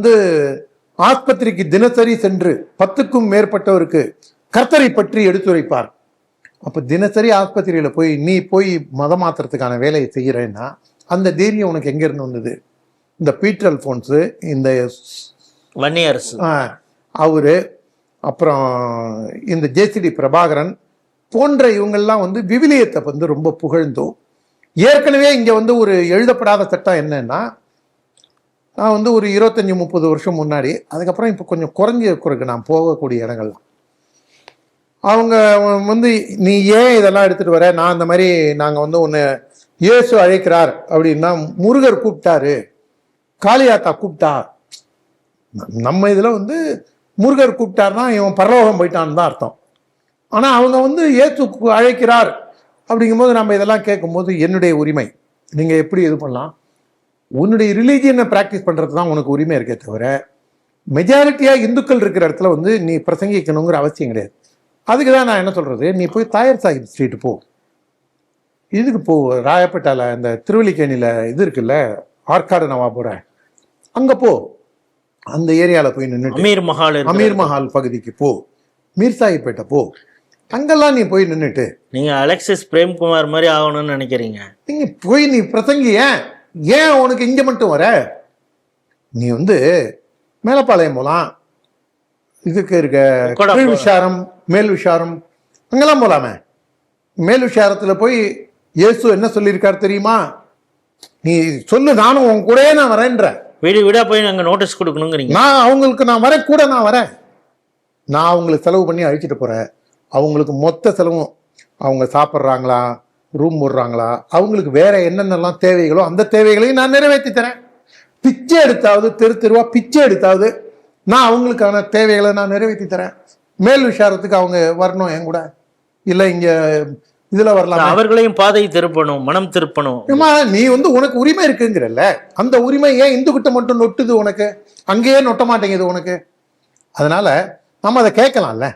ஆஸ்பத்திரிக்கு தினசரி சென்று 10க்கும் மேற்பட்டவருக்கு கர்த்தரை பற்றி எடுத்துரைப்பார். அப்போ தினசரி ஆஸ்பத்திரியில் போய் நீ போய் மதம் மாத்துறதுக்கான வேலையை செய்கிறேன்னா அந்த தைரியம் உனக்கு எங்கேருந்து வந்தது? இந்த பீட்டர் அல்போன்ஸு, இந்த வன்னி அரசு, அவரு, அப்புறம் இந்த ஜேசிடி பிரபாகரன் போன்ற இவங்கெல்லாம் விவிலியத்தை ரொம்ப புகழ்ந்தோம். ஏற்கனவே இங்கே ஒரு எழுதப்படாத சட்டம் என்னன்னா, நான் ஒரு 25-30 வருஷம் முன்னாடி, அதுக்கப்புறம் இப்போ கொஞ்சம் குறைஞ்சிருக்கு நான் போகக்கூடிய இடங்கள்லாம், அவங்க நீ ஏன் இதெல்லாம் எடுத்துட்டு வர, நான் இந்த மாதிரி நாங்கள் ஒன்று இயேசு அழைக்கிறார் அப்படின்னா, முருகர் கூப்பிட்டாரு, காளியாத்தா கூப்பிட்டா, நம்ம இதில் முருகர் கூப்பிட்டாருன்னா இவன் பரலோகம் போயிட்டான்னு தான் அர்த்தம். ஆனால் அவங்க இயேசு அழைக்கிறார் அப்படிங்கும்போது நம்ம இதெல்லாம் கேட்கும்போது, என்னுடைய உரிமை, நீங்கள் எப்படி இது பண்ணலாம், உன்னுடைய ரிலீஜியனை ப்ராக்டிஸ் பண்ணுறது தான் உனக்கு உரிமை இருக்கே தவிர, மெஜாரிட்டியாக இந்துக்கள் இருக்கிற இடத்துல நீ பிரசங்கிக்கணுங்கிற அவசியம் கிடையாது. அதுக்கு தான் நான் என்ன சொல்கிறது, நீ போய் தாயர் சாஹிப் ஸ்ட்ரீட்டு போ, இதுக்கு போ, ராயப்பேட்டாவில் இந்த திருவல்லிக்கேணியில் இது இருக்குல்ல, ஆற்காடு நவாபுர, அங்க போ, அந்த ஏரியால போய் நின்னுட்டு அமீர் மஹால் பகுதிக்கு போ, மீர்சாயிப்பேட்டை போ, அங்கெல்லாம் நீ போய் நின்னுட்டு. நீங்க அலெக்சிஸ் பிரேம்குமார் மாதிரி ஆகணும்னு நினைக்கிறீங்க. நீங்க போய் நீ பிரசங்கி, ஏன் உனக்கு இங்க மட்டும் வர? நீ வந்து மேலப்பாளையம் போலாம், இதுக்கு இருக்க கீழ் விஷாரம், மேல் விஷாரம், அங்கெல்லாம் போலாமே. மேல் விஷாரத்துல போய் இயேசு என்ன சொல்லியிருக்காரு தெரியுமா? நீ சொல்லு, நானும் உன் கூடயே நான் வரேன்ற. வீடு வீடா போய் நாங்க நோட்டீஸ் கொடுக்கணுங்கிறீங்க. நான் அவங்களுக்கு நான் வரேன், கூட நான் வரேன். நான் அவங்களுக்கு செலவு பண்ணி அழிச்சிட்டு போறேன். அவங்களுக்கு மொத்த செலவும், அவங்க சாப்பிட்றாங்களா, ரூம் போடுறாங்களா, அவங்களுக்கு வேற என்னென்னலாம் தேவைகளோ அந்த தேவைகளையும் நான் நிறைவேற்றி தரேன். பிச்சை எடுத்தாவது, தெருவா பிச்சை எடுத்தாவது நான் அவங்களுக்கான தேவைகளை நான் நிறைவேற்றி தரேன். மேல் விஷாரத்துக்கு அவங்க வரணும் என் கூட, இல்லை இங்க இதுல வரலாம். அவர்களையும் பாதை திருப்பணும், மனம் திருப்பணும். நீ வந்து உனக்கு உரிமை இருக்குங்கிறல்ல, அந்த உரிமை ஏன் இந்து கிட்ட மட்டும் நொட்டுது உனக்கு? அங்கேயே நொட்ட மாட்டேங்குது உனக்கு. அதனால நம்ம அதை கேட்கலாம்ல.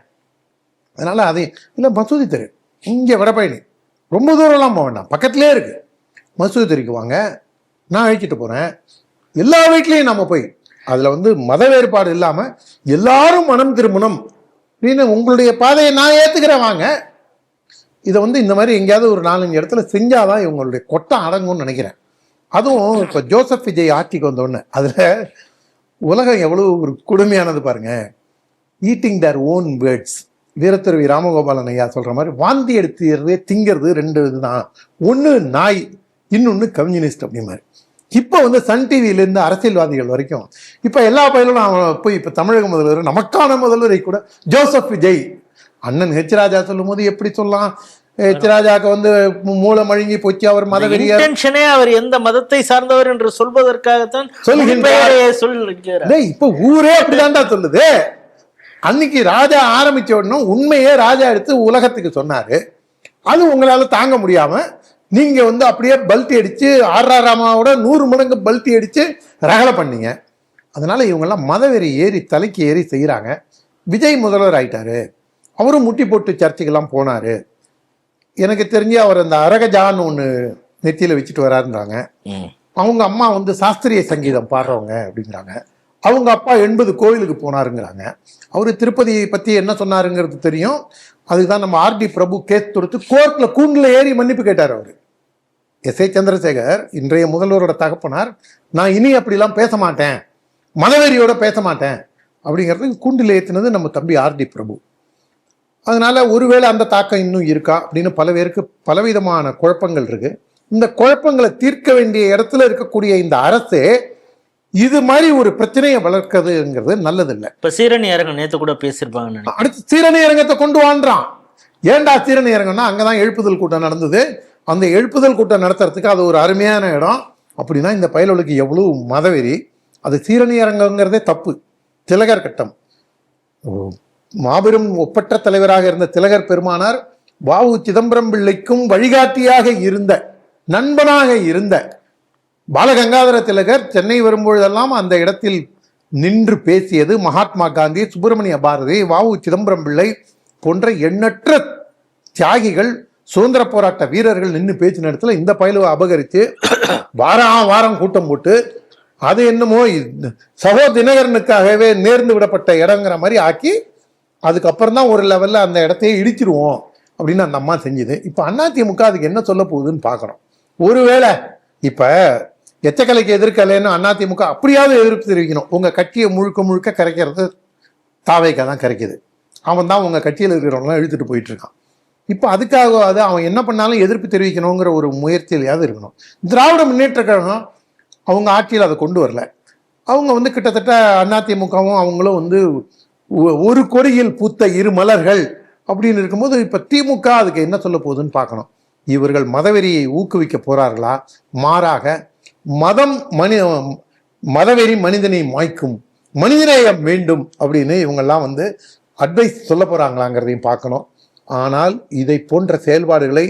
அதனால அதை இல்லை, மசூதி தெரு இங்கே வடபழனி, ரொம்ப தூரம்லாம் போக வேண்டாம், பக்கத்துலேயே இருக்கு. மசூதி தெருக்கு வாங்க, நான் அழைச்சிட்டு போகிறேன். எல்லா வீட்லேயும் நம்ம போய் அதில் வந்து மத வேறுபாடு இல்லாமல் எல்லாரும் மனம் திரும்பணும் அப்படின்னு உங்களுடைய பாதையை நான் ஏற்றுக்கிறேன் வாங்க. இதை வந்து இந்த மாதிரி எங்கேயாவது ஒரு 4-5 இடத்துல செஞ்சாதான் இவங்களுடைய கொட்டம் அடங்கும்னு நினைக்கிறேன். அதுவும் இப்போ ஜோசப் விஜய் ஆட்சிக்கு வந்தோடனே அதில் உலகம் எவ்வளோ ஒரு கொடுமையானது பாருங்க. Eating their own words. வீரத்துறவி ராமகோபாலன் ஐயா சொல்ற மாதிரி வாந்தி எடுத்துறதே திங்கிறது 2 இதுதான். ஒன்று நாய், இன்னொன்று கம்யூனிஸ்ட் அப்படி மாதிரி. இப்போ வந்து சன் டிவியிலேருந்து அரசியல்வாதிகள் வரைக்கும் இப்போ எல்லா பயிலும் அவன் போய் இப்போ தமிழக முதல்வர், நமக்கான முதல்வரை கூட ஜோசப் விஜய், அண்ணன் ஹெச் ராஜா சொல்லும் போது எப்படி சொல்லலாம்? ஹெச் ராஜாக்கு வந்து மூளை மழுங்கி போச்சு, அவர் மதவெறியார். அவர் எந்த மதத்தை சார்ந்தவர் என்று சொல்வதற்காகத்தான் சொல்லுகின்றார். இப்போ ஊரே அப்படிதான்டா சொல்லுது. அன்னைக்கு ராஜா ஆரம்பிச்ச உடனே உண்மையே ராஜா எடுத்து உலகத்துக்கு சொன்னாரு. அது உங்களால தாங்க முடியாம நீங்க வந்து அப்படியே பல்ட்டி அடிச்சு ஆர்.ஆர். ராமாவோட 100 மடங்கு பல்ட்டி அடிச்சு ரகலை பண்ணீங்க. அதனால இவங்கெல்லாம் மதவெறி ஏறி தலைக்கு ஏறி செய்யறாங்க. விஜய் முதல்வர் ஆயிட்டாரு, அவரும் முட்டி போட்டு சர்ச்சுக்கெல்லாம் போனாரு. எனக்கு தெரிஞ்சு அவர் அந்த அரகஜான்னு ஒன்று நெத்தியில வச்சுட்டு வராருன்றாங்க. அவங்க அம்மா வந்து சாஸ்திரிய சங்கீதம் பாடுறவங்க அப்படிங்கிறாங்க. அவங்க அப்பா 80 கோவிலுக்கு போனாருங்கிறாங்க. அவரு திருப்பதியை பத்தி என்ன சொன்னாருங்கிறது தெரியும். அதுதான் நம்ம ஆர்டி பிரபு கேஸ் தொடுத்து கோர்ட்ல கூண்டுல ஏறி மன்னிப்பு கேட்டார். அவரு எஸ்.ஏ. சந்திரசேகர், இன்றைய முதல்வரோட தகப்பனார், நான் இனி அப்படிலாம் பேச மாட்டேன், மதவெறியோட பேச மாட்டேன் அப்படிங்கிறது கூண்டில் ஏற்றினது நம்ம தம்பி ஆர்டி பிரபு. அதனால ஒருவேளை அந்த தாக்கம் இன்னும் இருக்கா அப்படின்னு பல பேருக்கு பலவிதமான குழப்பங்கள் இருக்கு. இந்த குழப்பங்களை தீர்க்க வேண்டிய இடத்துல இருக்கக்கூடிய இந்த அரசு இது மாதிரி ஒரு பிரச்சனையை வளர்க்கிறதுங்கிறது நல்லது இல்லை. இப்ப சீரணி அரங்கம் நேத்து கூட பேசியிருப்பாங்க. அடுத்து சீரணி அரங்கத்தை கொண்டு வாழ்றான். ஏன்டா சீரணி அரங்கம்னா அங்கதான் எழுப்புதல் கூட்டம் நடந்தது. அந்த எழுப்புதல் கூட்டம் நடத்துறதுக்கு அது ஒரு அருமையான இடம். அப்படின்னா இந்த பயலுக்கு எவ்வளவு மதவெறி. அது சீரணி அரங்கங்கிறதே தப்பு. திலகர் கட்டம், மாபெரும் ஒப்பற்ற தலைவராக இருந்த திலகர் பெருமானார் வ.உ. சிதம்பரம் பிள்ளைக்கும் வழிகாட்டியாக இருந்த, நண்பனாக இருந்த பாலகங்காதர திலகர் சென்னை வரும்பொழுதெல்லாம் அந்த இடத்தில் நின்று பேசியது மகாத்மா காந்தி, சுப்பிரமணிய பாரதி, வ.உ. சிதம்பரம் பிள்ளை போன்ற எண்ணற்ற தியாகிகள், சுதந்திர போராட்ட வீரர்கள் நின்று பேசின இடத்துல இந்த பயலுவை அபகரித்து வாரம் கூட்டம் போட்டு அது என்னமோ சகோ தினகரனுக்காகவே நேர்ந்து விடப்பட்ட இடங்கிற மாதிரி ஆக்கி அதுக்கப்புறம் தான் ஒரு லெவல்ல அந்த இடத்தையே இடிச்சிருவோம் அப்படின்னு அந்த அம்மா செஞ்சுது. இப்ப அதிமுக அதுக்கு என்ன சொல்ல போகுதுன்னு பாக்குறோம். ஒருவேளை இப்ப எச்சக்கலைக்கு எதிர்க்கலைன்னு அதிமுக அப்படியாவது எதிர்ப்பு தெரிவிக்கணும். உங்க கட்சியை முழுக்க கரைக்கிறது தாவேக்கா தான் கரைக்குது. அவன் தான் உங்க கட்சியில் இருக்கிறவங்களாம் இழுத்துட்டு போயிட்டு இருக்கான். இப்போ அதுக்காக அது அவன் என்ன பண்ணாலும் எதிர்ப்பு தெரிவிக்கணுங்கிற ஒரு முயற்சியிலையாவது இருக்கணும். திராவிட முன்னேற்ற கழகம் அவங்க ஆட்சியில் அதை கொண்டு வரல. அவங்க வந்து கிட்டத்தட்ட அதிமுகவும் அவங்களும் வந்து ஒரு கொடியில் பூத்த 2 மலர்கள் அப்படின்னு இருக்கும்போது இப்போ திமுக அதுக்கு என்ன சொல்ல போகுதுன்னு பார்க்கணும். இவர்கள் மதவெறியை ஊக்குவிக்க போறார்களா, மாறாக மதவெறி மனிதனை மாய்க்கும், மனிதநேயம் வேண்டும் அப்படின்னு இவங்கெல்லாம் வந்து அட்வைஸ் சொல்ல போறாங்களாங்கிறதையும் பார்க்கணும். ஆனால் இதை போன்ற செயல்பாடுகளை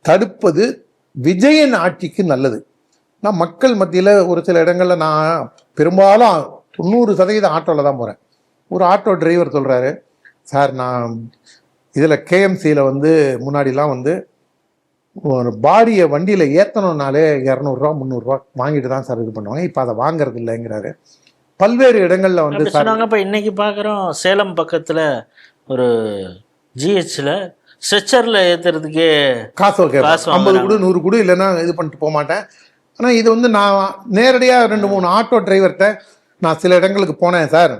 தடுப்பது விஜயன் ஆட்சிக்கு நல்லது. நான் மக்கள் மத்தியில் ஒரு சில இடங்கள்ல நான் பெரும்பாலும் 90% ஆட்டோவில் தான் போகிறேன். ஒரு ஆட்டோ டிரைவர் சொல்கிறாரு, சார் நான் இதில் கேஎம்சியில் வந்து முன்னாடிலாம் வந்து ஒரு பாடியை வண்டியில் ஏற்றணுன்னாலே 200 ரூபா 300 ரூபா வாங்கிட்டு தான் சார் இது பண்ணுவாங்க. இப்போ அதை வாங்குறது இல்லைங்கிறாரு. பல்வேறு இடங்களில் வந்து அப்படி சொன்னாங்க. இப்போ இன்னைக்கு பார்க்குறோம் சேலம் பக்கத்தில் ஒரு ஜிஹெச்சில் ஸ்ட்ரெச்சரில் ஏற்றுறதுக்கே காசு 50 கொடு 100 கொடு இல்லைன்னா இது பண்ணிட்டு போக மாட்டேன். ஆனால் இது வந்து நான் நேரடியாக 2-3 ஆட்டோ டிரைவர்கிட்ட நான் சில இடங்களுக்கு போனேன் சார்.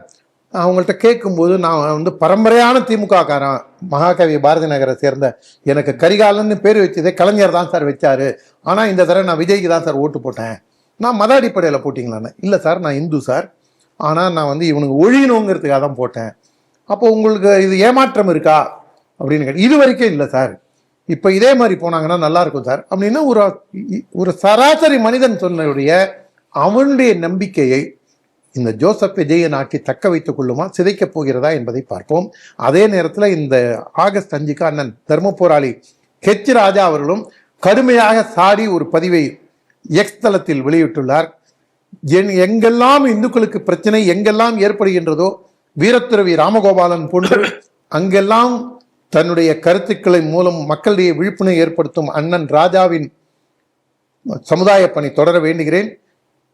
அவங்கள்ட்ட கேட்கும்போது நான் வந்து பரம்பரையான திமுக காரன், மகாகவி பாரதி நகரை சேர்ந்த, எனக்கு கரிகாலன்னு பேர் வச்சதே கலைஞர் தான் சார் வச்சாரு. ஆனால் இந்த தடவை நான் விஜய்க்கு தான் சார் ஓட்டு போட்டேன். நான் மத அடிப்படையில் போட்டிங்களான்னு. இல்லை சார், நான் இந்து சார், ஆனால் நான் வந்து இவனுக்கு ஒழியணுங்கிறதுக்காக தான் போட்டேன். அப்போ உங்களுக்கு இது ஏமாற்றம் இருக்கா அப்படின்னு கேட்டு, இது வரைக்கும் இல்லை சார், இப்போ இதே மாதிரி போனாங்கன்னா நல்லா இருக்கும் சார் அப்படின்னு ஒரு சராசரி மனிதன் சொன்னதுடைய அவனுடைய நம்பிக்கையை இந்த ஜோசப் விஜயன் ஆட்சி தக்க வைத்துக் கொள்ளுமா, சிதைக்கப் போகிறதா என்பதை பார்ப்போம். அதே நேரத்தில் இந்த ஆகஸ்ட் 5க்கு அண்ணன் தர்ம போராளி ஹெச் ராஜா அவர்களும் கடுமையாக சாடி ஒரு பதிவை எக்ஸ் தளத்தில் வெளியிட்டுள்ளார். எங்கெல்லாம் இந்துக்களுக்கு பிரச்சனை எங்கெல்லாம் ஏற்படுகின்றதோ, வீரத்துறவி ராமகோபாலன் போன்று அங்கெல்லாம் தன்னுடைய கருத்துக்களை மூலம் மக்களிடையே விழிப்புணர்வை ஏற்படுத்தும் அண்ணன் ராஜாவின் சமுதாய பணி தொடர வேண்டுகிறேன்.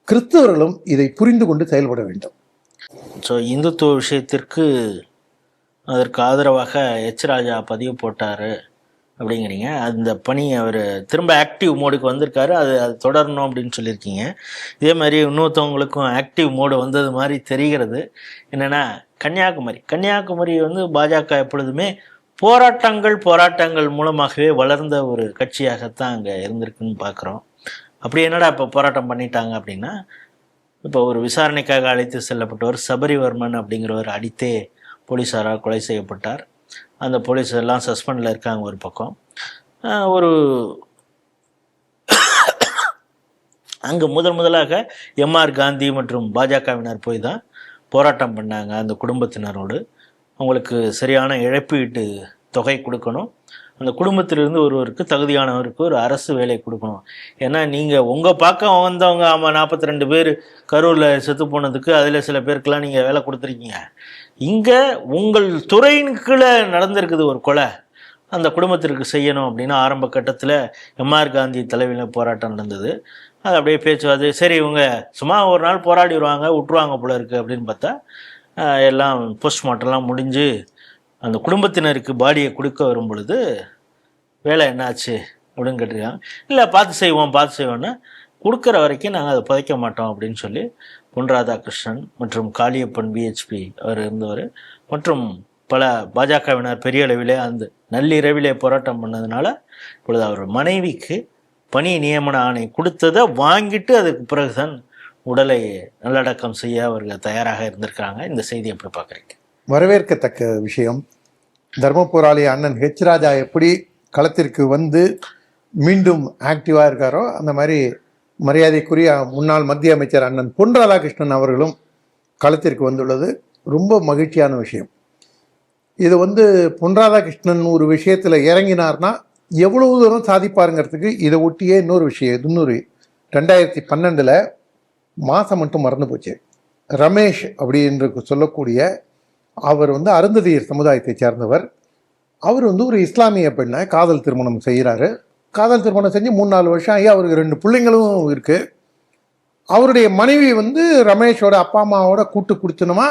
கிறிஸ்தவர்களும் இதை புரிந்து கொண்டு செயல்பட வேண்டும். ஸோ இந்துத்துவ விஷயத்திற்கு அதற்கு ஆதரவாக எச் ராஜா பதிவு போட்டார் அப்படிங்கிறீங்க. அந்த பணி அவர் திரும்ப ஆக்டிவ் மோடுக்கு வந்திருக்காரு. அது தொடரணும் அப்படின்னு சொல்லியிருக்கீங்க. இதே மாதிரி இன்னொருத்தவங்களுக்கும் ஆக்டிவ் மோடு வந்தது மாதிரி தெரிகிறது. என்னென்னா கன்னியாகுமரி வந்து பாஜக எப்பொழுதுமே போராட்டங்கள் மூலமாகவே வளர்ந்த ஒரு கட்சியாகத்தான் அங்கே இருந்திருக்குன்னு பார்க்குறோம். அப்படி என்னடா இப்போ போராட்டம் பண்ணிட்டாங்க அப்படின்னா, இப்போ ஒரு விசாரணைக்காக அழைத்து செல்லப்பட்டவர் சபரிவர்மன் அப்படிங்கிறவர் அடித்தே போலீஸாரால் கொலை செய்யப்பட்டார். அந்த போலீஸ் எல்லாம் சஸ்பெண்டில் இருக்காங்க ஒரு பக்கம். ஒரு அங்கே முதலாக எம்ஆர் காந்தி மற்றும் பாஜகவினர் போய் தான் போராட்டம் பண்ணாங்க. அந்த குடும்பத்தினரோடு அவங்களுக்கு சரியான இழப்பீட்டு தொகை கொடுக்கணும், அந்த குடும்பத்திலிருந்து ஒருவருக்கு தகுதியானவருக்கு ஒரு அரசு வேலை கொடுக்கணும். ஏன்னா நீங்கள் உங்கள் பக்கம் வந்தவங்க 42 பேர் கரூரில் செத்து போனதுக்கு அதில் சில பேருக்கெல்லாம் நீங்கள் வேலை கொடுத்துருக்கீங்க. இங்கே உங்கள் துறையின் கீழே நடந்திருக்குது ஒரு கொலை, அந்த குடும்பத்திற்கு செய்யணும் அப்படின்னு ஆரம்ப கட்டத்தில் எம்ஆர் காந்தி தலைமையில் போராட்டம் நடந்தது. அது அப்படியே பேச்சுவாது, சரி இவங்க சும்மா ஒரு நாள் போராடி வருவாங்க விட்டுருவாங்க போல இருக்குது அப்படின்னு பார்த்தா எல்லாம் போஸ்ட்மார்ட்டம்லாம் முடிஞ்சு அந்த குடும்பத்தினருக்கு பாடியை கொடுக்க வரும் பொழுது வேலை என்னாச்சு அப்படின்னு கேட்டிருக்காங்க. இல்லை பார்த்து செய்வோன்னா கொடுக்குற வரைக்கும் நாங்கள் அதை புதைக்க மாட்டோம் அப்படின்னு சொல்லி பொன் ராதாகிருஷ்ணன் மற்றும் காளியப்பன் பிஹெச்பி அவர் இருந்தவர் மற்றும் பல பாஜகவினர் பெரிய அளவிலே அந்த நள்ளிரவிலே போராட்டம் பண்ணதுனால இப்பொழுது அவர் மனைவிக்கு பணி நியமன ஆணை கொடுத்ததை வாங்கிட்டு அதுக்கு பிறகுதான் உடலை நல்லடக்கம் செய்ய அவர்கள் தயாராக இருந்திருக்காங்க. இந்த செய்தி எப்படி பார்க்குறீங்க? வரவேற்கத்தக்க விஷயம். தர்ம போராளி அண்ணன் ஹெச் ராஜா எப்படி களத்திற்கு வந்து மீண்டும் ஆக்டிவாக இருக்காரோ, அந்த மாதிரி மரியாதைக்குரிய முன்னாள் மத்திய அமைச்சர் அண்ணன் பொன் ராதாகிருஷ்ணன் அவர்களும் களத்திற்கு வந்துள்ளது ரொம்ப மகிழ்ச்சியான விஷயம். இது வந்து பொன் ராதாகிருஷ்ணன் ஒரு விஷயத்தில் இறங்கினார்னா எவ்வளவு தூரம் சாதிப்பாருங்கிறதுக்கு இதை ஒட்டியே இன்னொரு விஷயம். 2012 மாதம் மட்டும் மறந்து போச்சு. ரமேஷ் அப்படி என்று சொல்லக்கூடிய அவர் வந்து அருந்ததியர் சமுதாயத்தை சேர்ந்தவர். அவர் வந்து ஒரு இஸ்லாமிய பெண்ணை காதல் திருமணம் செய்கிறாரு. காதல் திருமணம் செஞ்சு 3-4 வருஷம் ஆகி அவருக்கு 2 பிள்ளைங்களும் இருக்குது. அவருடைய மனைவி வந்து ரமேஷோட அப்பா அம்மாவோட கூட்டு குடித்தனமா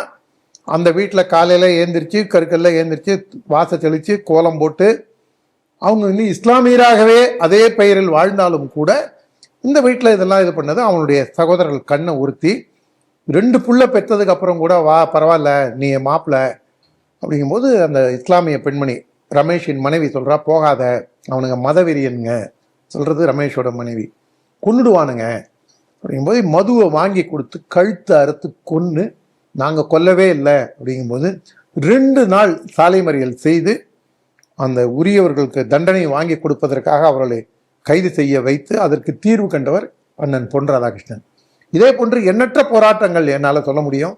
அந்த வீட்டில் காலையில் ஏந்திரிச்சு கருக்கல்ல ஏந்திரிச்சு வாச தெளித்து கோலம் போட்டு அவங்க வந்து இஸ்லாமியராகவே அதே பெயரில் வாழ்ந்தாலும் கூட இந்த வீட்டில் இதெல்லாம் இது பண்ணது அவனுடைய சகோதரர்கள் கண்ணை உறுத்தி 2 புள்ள பெற்றதுக்கு அப்புறம் கூட வா பரவாயில்ல நீ மாப்பிள்ள அப்படிங்கும்போது அந்த இஸ்லாமிய பெண்மணி ரமேஷின் மனைவி சொல்கிறா, போகாத அவனுங்க மதவெறியனுங்க சொல்கிறது ரமேஷோட மனைவி, கொன்னுடுவானுங்க அப்படிங்கும்போது மதுவை வாங்கி கொடுத்து கழுத்து அறுத்து கொன்று நாங்கள் கொல்லவே இல்லை அப்படிங்கும்போது 2 நாள் சாலை மறியல் செய்து அந்த உரியவர்களுக்கு தண்டனை வாங்கி கொடுப்பதற்காக அவர்களை கைது செய்ய வைத்து அதற்கு தீர்வு கண்டவர் அண்ணன் பொன் ராதாகிருஷ்ணன். இதே போன்று எண்ணற்ற போராட்டங்கள் என்னால் சொல்ல முடியும்.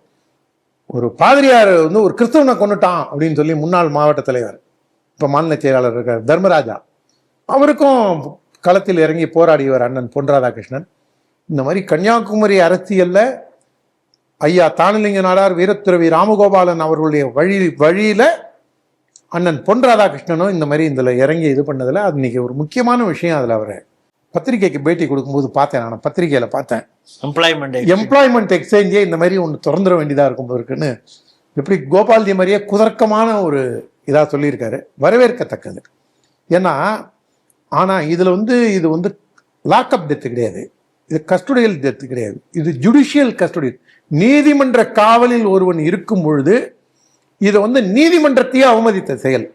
ஒரு பாதிரியார் வந்து ஒரு கிறிஸ்தவனை கொண்டுட்டான் அப்படின்னு சொல்லி முன்னாள் மாவட்ட தலைவர் இப்போ மாநில செயலாளர் இருக்கார் தர்மராஜா, அவருக்கும் களத்தில் இறங்கி போராடியவர் அண்ணன் பொன் ராதாகிருஷ்ணன். இந்த மாதிரி கன்னியாகுமரி அரசியல்ல ஐயா தானலிங்க நாடார் வீரத்துறவி ராமகோபாலன் அவர்களுடைய வழியில அண்ணன் பொன் ராதாகிருஷ்ணனும் இந்த மாதிரி இதில் இறங்கி இது பண்ணதில் அது இன்னைக்கு ஒரு முக்கியமான விஷயம். அதில் அவர் பத்திரிகைக்கு பேட்டி கொடுக்கும்போது பார்த்தேன், நான் பத்திரிகையில் பார்த்தேன், எம்ப்ளாய்மெண்ட் எக்ஸ்சேஞ்சே இந்த மாதிரி ஒன்று திறந்துட வேண்டியதாக இருக்கும் இருக்குன்னு எப்படி கோபால்ஜி மாதிரியே குதர்க்கமான ஒரு இதாக சொல்லியிருக்காரு. வரவேற்கத்தக்கது. ஏன்னா ஆனால் இதில் இது லாக்அப் டெத்து கிடையாது, இது கஸ்டோடியல் டெத்து கிடையாது, இது ஜுடிஷியல் கஸ்டோடியல். நீதிமன்ற காவலில் ஒருவன் இருக்கும் பொழுது இதை நீதிமன்றத்தையே அவமதித்த செயல்.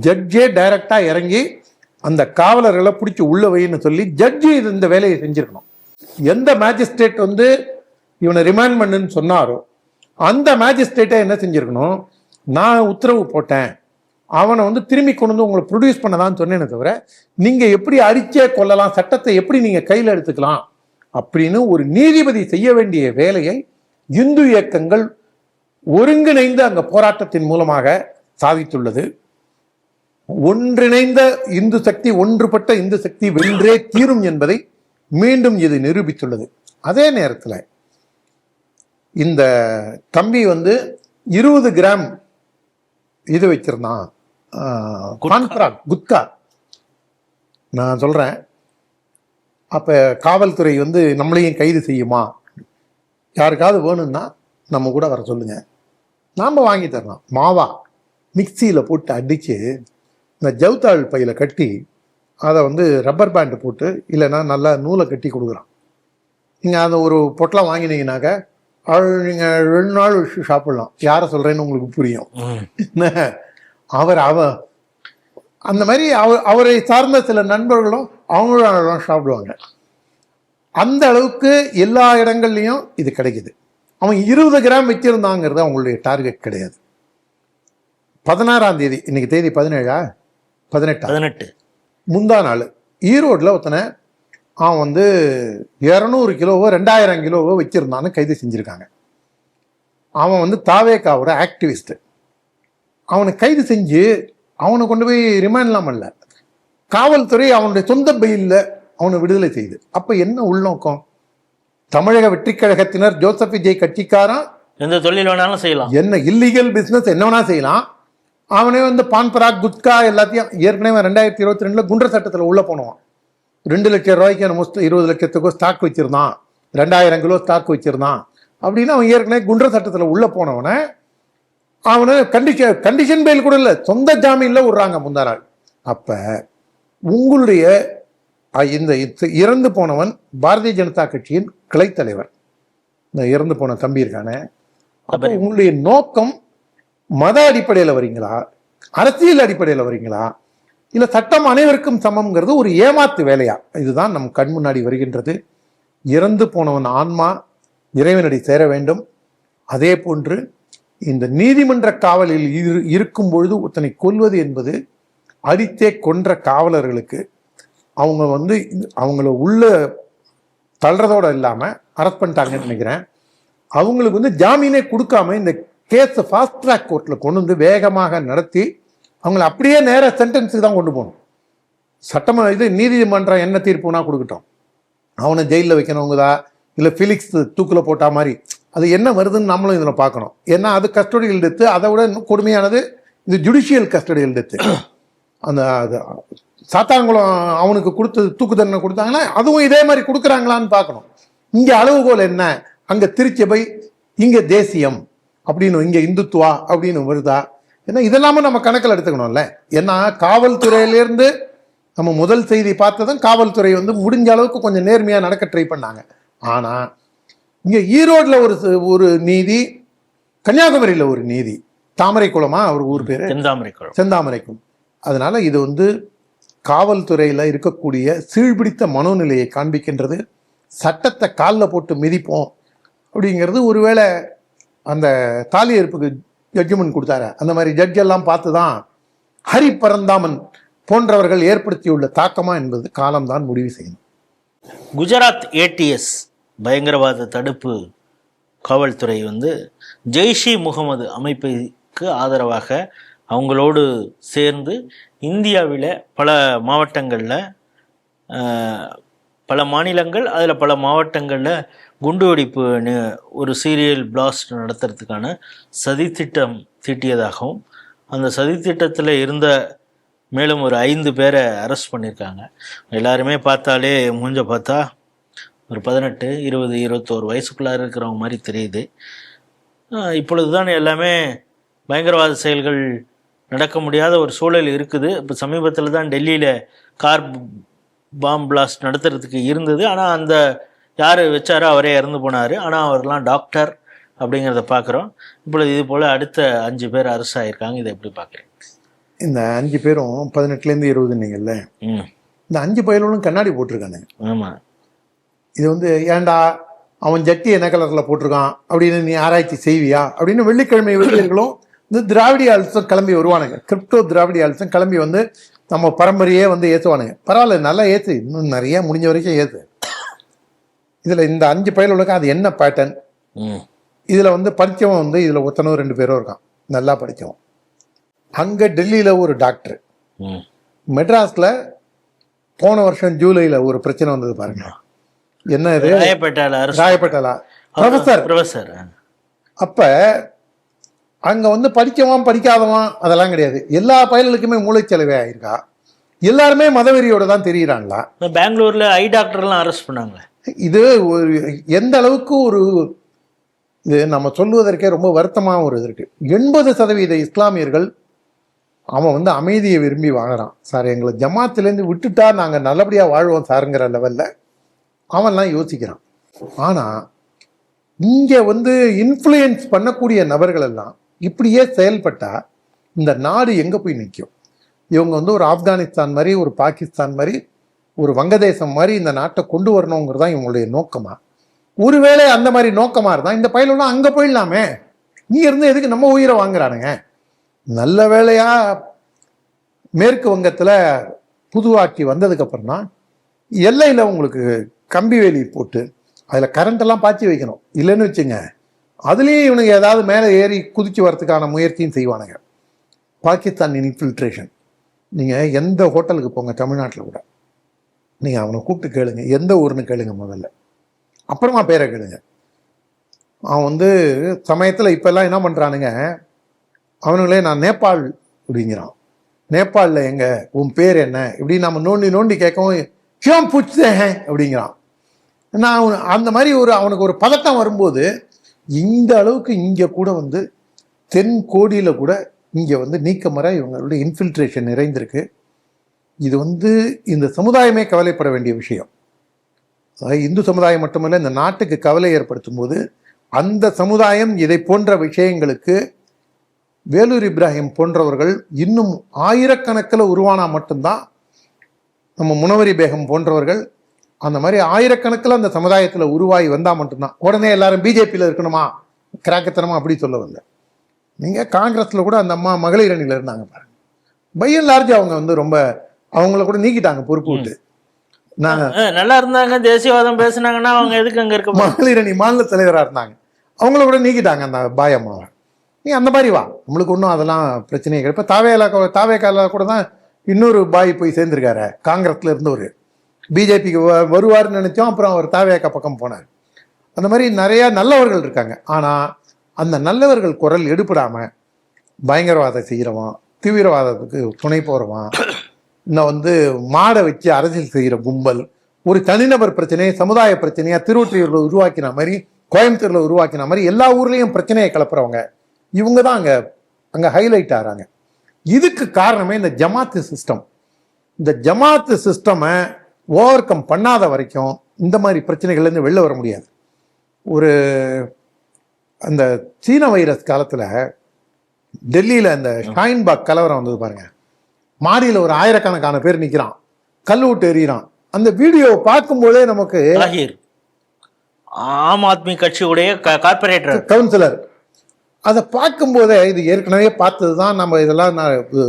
ஜட்ஜே டைரக்டா இறங்கி அந்த காவலர்களை பிடிச்சி உள்ள வைன்னு சொல்லி ஜட்ஜி இந்த வேலையை செஞ்சிருக்கணும். எந்த மேஜிஸ்ட்ரேட் இவனை ரிமாண்ட் பண்ணுன்னு சொன்னாரோ அந்த மேஜிஸ்ட்ரேட்டை என்ன செஞ்சிருக்கணும், நான் உத்தரவு போட்டேன், அவனை திரும்பி கொண்டு உங்களை ப்ரொடியூஸ் பண்ணதான்னு சொன்னேன்னு தவிர நீங்க எப்படி அடிச்சே கொள்ளலாம், சட்டத்தை எப்படி நீங்க கையில் எடுத்துக்கலாம் அப்படின்னு ஒரு நீதிபதி செய்ய வேண்டிய வேலையை இந்து இயக்கங்கள் ஒருங்கிணைந்து அங்க போராட்டத்தின் மூலமாக சாதித்துள்ளது. ஒன்றிணைந்த இந்து சக்தி, ஒன்றுபட்ட இந்து சக்தி வென்றே தீரும் என்பதை மீண்டும் இது நிரூபித்துள்ளது. அதே நேரத்தில் இந்த தம்பி 20 கிராம் இது வச்சிருந்தான், குட்கா. நான் சொல்றேன், அப்ப காவல்துறை நம்மளையும் கைது செய்யுமா, யாருக்காவது வேணும்னா நம்ம கூட வர சொல்லுங்க, நாம வாங்கி தரலாம். மாவா மிக்சியில் போட்டு அடிச்சு இந்த ஜவுத்தாள் பையில கட்டி அதை ரப்பர் பேண்டு போட்டு இல்லைன்னா நல்லா நூலை கட்டி கொடுக்குறான். நீங்கள் அந்த ஒரு பொட்டலாம் வாங்கினீங்கன்னாக்க நீங்கள் 2 நாள் வச்சு சாப்பிடலாம். யாரை சொல்றேன்னு உங்களுக்கு புரியும். அவர் அந்த மாதிரி அவரை சார்ந்த சில நண்பர்களும் அவங்களும் சாப்பிடுவாங்க. அந்த அளவுக்கு எல்லா இடங்கள்லையும் இது கிடைக்குது. அவன் 20 கிராம் வச்சிருந்தாங்கிறது அவங்களுடைய டார்கெட் கிடையாது. 16ஆம் தேதி, இன்னைக்கு தேதி 17ஆ 18 முந்தா நாள் ஈரோட்டில் ஒருத்தனை அவன் 200 கிலோவோ 2000 கிலோவோ வச்சிருந்தான்னு கைது செஞ்சிருக்காங்க. அவன் தாவேக்காவோட ஆக்டிவிஸ்ட். அவனை கைது செஞ்சு அவனை கொண்டு போய் ரிமாண்ட்லாம் பண்ணல, காவல்துறை அவனுடைய சொந்த பெயிலில் அவனை விடுதலை செய்யுது. அப்ப என்ன உள்நோக்கம்? தமிழக வெற்றி கழகத்தினர் ஜோசப் விஜய் கட்சிக்காரன் எந்த தொழில் வேணாலும் செய்யலாம், என்ன இல்லீகல் பிசினஸ் என்ன வேணா செய்யலாம். அவனே பான் பராக் குட்கா எல்லாத்தையும் ஏற்கனவே 2022 குண்டர் சட்டத்தில் உள்ள போனவான். 2 லட்சம் ரூபாய்க்கு நம்ம 20 லட்சத்துக்கோ ஸ்டாக் வச்சிருந்தான், 2000 கிலோ ஸ்டாக் வச்சிருந்தான் அப்படின்னு அவன் ஏற்கனவே குண்டர் சட்டத்தில் உள்ள போனவனை அவனை கண்டிஷன் பெயில் கூட இல்லை, சொந்த ஜாமீன்ல விடுறாங்க முந்தா நாள். அப்ப உங்களுடைய இந்த இறந்து போனவன் பாரதிய ஜனதா கட்சியின் கிளை தலைவர், இந்த இறந்து போன தம்பி இருக்கானே, அப்ப உங்களுடைய நோக்கம் மத அடிப்படையில் வரீங்களா, அரசியல் அடிப்படையில் வரீங்களா, இல்ல சட்டம் அனைவருக்கும் சமம்ங்கிறது ஒரு ஏமாத்து வேலையா? இதுதான் நம் கண் முன்னாடி வருகின்றது. இறந்து போனவன் ஆன்மா இறைவனடி சேர வேண்டும். அதே போன்று இந்த நீதிமன்ற காவலில் இருக்கும் பொழுது ஒருத்தனை கொல்வது என்பது அடித்தே கொன்ற காவலர்களுக்கு அவங்க அவங்கள உள்ள தள்ளுறதோட இல்லாம அரெஸ்ட் பண்ணிட்டாங்கன்னு நினைக்கிறேன். அவங்களுக்கு ஜாமீனே கொடுக்காம இந்த கேஸ் ஃபாஸ்ட் ட்ராக் கோர்ட்ல கொண்டு வேகமாக நடத்தி அவங்கள அப்படியே நேர சென்டென்ஸுக்கு தான் கொண்டு போகணும். சட்டமன்ற நீதிமன்றம் என்ன தீர்ப்புனா கொடுக்கட்டும், அவனை ஜெயிலில் வைக்கணுங்கதா இல்லை ஃபிலிக்ஸ் தூக்கில் போட்டா மாதிரி அது என்ன வருதுன்னு நம்மளும் இதில் பார்க்கணும். ஏன்னா அது கஸ்டோடியல் டெத்து, அதை விட கொடுமையானது இது ஜுடிஷியல் கஸ்டோடியல் டெத்து. அந்த சாத்தாங்குளம் அவனுக்கு கொடுத்தது தூக்கு தண்டனை கொடுத்தாங்கன்னா அதுவும் இதே மாதிரி கொடுக்குறாங்களான்னு பார்க்கணும். இங்கே அளவுகோல் என்ன, அங்கே திருச்சபை, இங்கே தேசியம் அப்படின்னு, இங்கே இந்துத்துவா அப்படின்னு வருதா? ஏன்னா இதெல்லாமும் நம்ம கணக்கில் எடுத்துக்கணும்ல. ஏன்னா காவல்துறையிலேருந்து நம்ம முதல் செய்தி பார்த்ததும் காவல்துறை முடிஞ்ச அளவுக்கு கொஞ்சம் நேர்மையாக நடக்க ட்ரை பண்ணாங்க. ஆனால் இங்கே ஈரோட்டில் ஒரு நீதி, கன்னியாகுமரியில் ஒரு நீதி, தாமரைக்குளமா அவர் ஊர் பேர், செந்தாமரைக்குளம். அதனால இது காவல்துறையில் இருக்கக்கூடிய சீழ்பிடித்த மனோநிலையை காண்பிக்கின்றது. சட்டத்தை காலில் போட்டு மிதிப்போம் அப்படிங்கிறது, ஒருவேளை அந்த தாலி ஏற்புக்கு ஜட்ஜ்மெண்ட் கொடுத்தாரு அந்த மாதிரி ஜட்ஜ் எல்லாம் பார்த்து தான் ஹரி பரந்தாமன் போன்றவர்கள் ஏற்படுத்தியுள்ள தாக்கமா என்பது காலம்தான் முடிவு செய்யணும். குஜராத் ஏடிஎஸ் பயங்கரவாத தடுப்பு காவல்துறை ஜெய்ஷ் இ முகமது அமைப்புக்கு ஆதரவாக அவங்களோடு சேர்ந்து இந்தியாவில் பல மாவட்டங்களில், பல மாநிலங்கள், அதில் பல மாவட்டங்களில் குண்டுவெடிப்பு ஒரு சீரியல் பிளாஸ்ட் நடத்துறதுக்கான சதித்திட்டம் தீட்டியதாகவும் அந்த சதித்திட்டத்தில் இருந்த மேலும் ஒரு 5 பேரை அரெஸ்ட் பண்ணியிருக்காங்க. எல்லாருமே பார்த்தாலே மூஞ்ச பார்த்தா ஒரு 18, 20, 21 வயசுக்குள்ளார இருக்கிறவங்க மாதிரி தெரியுது. இப்பொழுது தான் எல்லாமே பயங்கரவாத செயல்கள் நடக்க முடியாத ஒரு சூழல் இருக்குது. இப்போ சமீபத்தில் தான் டெல்லியில் கார் பாம் பிளாஸ்ட் நடத்துறதுக்கு இருந்தது. ஆனால் அந்த யார் வச்சாரோ அவரே இறந்து போனார். ஆனால் அவர்லாம் டாக்டர் அப்படிங்கிறத பார்க்குறோம். இப்பொழுது இது போல் அடுத்த 5 பேர் அரெஸ்ட் ஆகியிருக்காங்க. இதை எப்படி பார்க்குறீங்க? இந்த 5 பேரும் 18லேருந்து 20 இந்த 5 பயலும் கண்ணாடி போட்டிருக்கானு. ஆமாம். இது வந்து ஏன்டா அவன் ஜட்டி என்ன கலரில் போட்டிருக்கான் அப்படின்னு நீ ஆராய்ச்சி செய்வியா அப்படின்னு வெள்ளிக்கிழமை வெள்ளியர்களும் இந்த திராவிடியால்ஸும் கிளம்பி வருவானுங்க. கிரிப்டோ திராவிடியால்ஸும் கிளம்பி வந்து நம்ம பரம்பரையே வந்து ஏற்றுவானுங்க. பரவாயில்ல, நல்லா ஏற்று, இன்னும் நிறைய முடிஞ்ச வரைக்கும் ஏற்று. இதில் இந்த 5 பயலுக்கு அது என்ன பேட்டர்ன்? இதில் வந்து படித்தவன் வந்து இதில் ஒருத்தனும் 2 பேரும் இருக்கான், நல்லா படித்தவன். அங்கே டெல்லியில் ஒரு டாக்டர், மெட்ராஸில் போன வருஷம் ஜூலையில் ஒரு பிரச்சனை வந்தது பாருங்க. என்ன இது? ராயப்பேட்டாலா ப்ரொஃபசர். அப்போ அங்கே வந்து படித்தவன் படிக்காதவன் அதெல்லாம் கிடையாது. எல்லா பயல்களுக்குமே மூளைச்சலவை ஆயிருக்கா. எல்லாருமே மதவெறியோட தான் தெரியுறாங்களா? பெங்களூர்ல ஐ டாக்டர்லாம் அரெஸ்ட் பண்ணாங்க. இது ஒரு எந்த அளவுக்கு ஒரு இது நம்ம சொல்லுவதற்கே ரொம்ப வருத்தமாக ஒரு இது இருக்கு. 80% இஸ்லாமியர்கள் அவன் வந்து அமைதியை விரும்பி வாங்குறான். சார், எங்களை ஜமாத்திலேருந்து விட்டுட்டா நாங்கள் நல்லபடியாக வாழ்வோம் சாருங்கிற லெவலில் அவன்லாம் யோசிக்கிறான். ஆனால் இங்கே வந்து இன்ஃப்ளூயன்ஸ் பண்ணக்கூடிய நபர்கள் எல்லாம் இப்படியே செயல்பட்டால் இந்த நாடு எங்கே போய் நிற்கும்? இவங்க வந்து ஒரு ஆப்கானிஸ்தான் மாதிரி, ஒரு பாகிஸ்தான் மாதிரி, ஒரு வங்கதேசம் மாதிரி இந்த நாட்டை கொண்டு வரணுங்கிறது தான் இவங்களுடைய நோக்கமாக. ஒருவேளை அந்த மாதிரி நோக்கமாக இருந்தால் இந்த பயிலெல்லாம் அங்கே போயிடலாமே. இங்கே இருந்து எதுக்கு நம்ம உயிரை வாங்குறானுங்க? நல்ல வேளையா மேற்கு வங்கத்தில் புது ஆட்சி வந்ததுக்கப்புறம் தான் எல்லையில் உங்களுக்கு கம்பி வேலி போட்டு அதில் கரண்டெல்லாம் பாய்ச்சி வைக்கணும். இல்லைன்னு வச்சுங்க, அதுலேயும் இவனுக்கு ஏதாவது மேலே ஏறி குதிச்சு வரதுக்கான முயற்சியும் செய்வானுங்க. பாகிஸ்தான் இன்ஃபில்ட்ரேஷன். நீங்கள் எந்த ஹோட்டலுக்கு போங்க தமிழ்நாட்டில் கூட, நீங்கள் அவனை கூப்பிட்டு கேளுங்க, எந்த ஊர்னு கேளுங்க முதல்ல, அப்புறமா பேரை கேளுங்க. அவன் வந்து சமயத்தில் இப்போல்லாம் என்ன பண்ணுறானுங்க, அவனுங்களே நான் நேபாள் அப்படிங்கிறான். நேபாளில் எங்க உன் பேர் என்ன இப்படி நம்ம நோண்டி நோண்டி கேட்கவும் கியோம் பூச்சேன் அப்படிங்கிறான். நான் அந்த மாதிரி அவனுக்கு ஒரு பதட்டம் வரும்போது இந்த அளவுக்கு இங்கே கூட வந்து தென் கோடியில் கூட இங்கே வந்து நீக்கமர இவங்களுடைய இன்ஃபில்ட்ரேஷன் நிறைந்திருக்கு. இது வந்து இந்த சமுதாயமே கவலைப்பட வேண்டிய விஷயம். இந்து சமுதாயம் மட்டுமல்ல, இந்த நாட்டுக்கு கவலை ஏற்படுத்தும் போது அந்த சமுதாயம் இதை போன்ற விஷயங்களுக்கு வேலூர் இப்ராஹிம் போன்றவர்கள் இன்னும் ஆயிரக்கணக்கில் உருவானா மட்டும்தான், நம்ம முனவரி பேகம் போன்றவர்கள் அந்த மாதிரி ஆயிரக்கணக்கில் அந்த சமுதாயத்தில் உருவாகி வந்தால் மட்டும்தான். உடனே எல்லாரும் பிஜேபியில் இருக்கணுமா, கிராக்கத்தனமா அப்படி சொல்ல வரல. நீங்கள் காங்கிரஸில் கூட அந்த அம்மா மகளிர் அணியில் இருந்தாங்க பாருங்க. பை அண்ட் லார்ஜ் அவங்க வந்து ரொம்ப அவங்கள கூட நீக்கிட்டாங்க பொறுப்பு விட்டு. நல்லா இருந்தாங்க, தேசியவாதம் பேசினாங்கன்னா அவங்க எதுக்கு அங்கே இருக்க? மகளிர் அணி மாநில தலைவராக இருந்தாங்க, அவங்கள கூட நீக்கிட்டாங்க அந்த பாயம்மாவை. நீ அந்த மாதிரி வா, நம்மளுக்கு ஒன்றும் அதெல்லாம் பிரச்சனையே கிடையாது. இப்போ தாவேக்கால கூட தான் இன்னொரு பாய் போய் சேர்ந்துருக்காரு, காங்கிரஸ்ல இருந்தவர் பிஜேபிக்கு வருவார்னு நினைச்சோம், அப்புறம் அவர் தாவேக்கா பக்கம் போனார். அந்த மாதிரி நிறைய நல்லவர்கள் இருக்காங்க. ஆனால் அந்த நல்லவர்கள் குரல் எடுப்படாமல் பயங்கரவாதம் செய்கிறவன், தீவிரவாதத்துக்கு துணை போகிறவன், இன்னும் வந்து மாடை வச்சு அரசியல் செய்கிற கும்பல், ஒரு தனிநபர் பிரச்சனையை சமுதாய பிரச்சனையாக திருவொற்றியூரில் உருவாக்கின மாதிரி, கோயம்புத்தூரில் உருவாக்கின மாதிரி எல்லா ஊர்லேயும் பிரச்சனையை கிளப்புறவங்க இவங்க தான் அங்கே ஹைலைட் ஆகிறாங்க. இதுக்கு காரணமே இந்த ஜமாத்து சிஸ்டம். இந்த ஜமாத்து சிஸ்டமை ஓவர் கம் பண்ணாத வரைக்கும் இந்த மாதிரி பிரச்சனைகள்லேருந்து வெளில வர முடியாது. ஒரு அந்த சீன வைரஸ் காலத்தில் டெல்லியில் அந்த ஷாயின்பாக் கலவரம் வந்தது பாருங்க. மாடியில் ஒரு ஆயிரக்கணக்கான பேர் நிற்கிறான், கல் விட்டு எறிகிறான். அந்த வீடியோவை பார்க்கும்போதே நமக்கு ஆம் ஆத்மி கட்சியுடைய கார்பரேட்டர் கவுன்சிலர் அதை பார்க்கும்போதே, இது ஏற்கனவே பார்த்தது தான், நம்ம இதெல்லாம்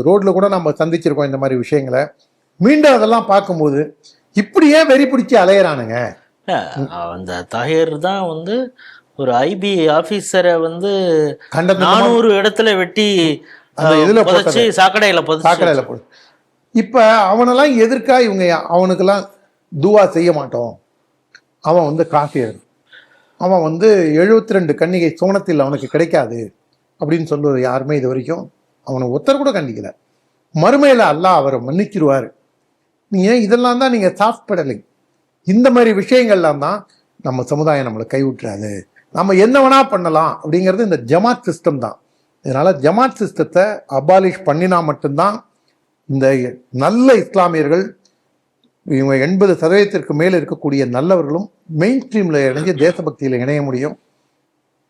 ரோட்டில் கூட நம்ம சந்திச்சிருக்கோம் இந்த மாதிரி விஷயங்களை. மீண்டும் அதெல்லாம் பார்க்கும்போது இப்படியே வெறி பிடிச்சி அலையிறானுங்க. அந்த தாஹிர் தான் வந்து ஒரு ஐபி ஆபீசரை வந்து 400 இடத்துல வெட்டி சாக்கடையில போடு. இப்ப அவனெல்லாம் எதிர்க்கா இவங்க அவனுக்கெல்லாம் துவா செய்ய மாட்டோம். அவன் வந்து காஃபியர், அவன் வந்து 72 கன்னிகை சோனத்தில் அவனுக்கு கிடைக்காது அப்படின்னு சொல்லுவது யாருமே இது வரைக்கும் அவனை ஒருத்தர் கூட கண்டிக்கல. மறுமையில் அல்லாஹ் அவரை மன்னிச்சிருவார். நீங்கள் இதெல்லாம் தான் நீங்கள் சாஃப்ட் பெடலிங். இந்த மாதிரி விஷயங்கள்லாம் தான் நம்ம சமுதாயம் நம்மளை கைவிட்டுறாது. நம்ம என்ன வேணா பண்ணலாம் அப்படிங்கிறது இந்த ஜமாத் சிஸ்டம் தான். இதனால ஜமாத் சிஸ்டத்தை அபாலிஷ் பண்ணினா மட்டும்தான் இந்த நல்ல இஸ்லாமியர்கள், இவங்க 80% மேலே இருக்கக்கூடிய நல்லவர்களும் மெயின் ஸ்ட்ரீமில் இணைஞ்சு தேசபக்தியில் இணைய முடியும்.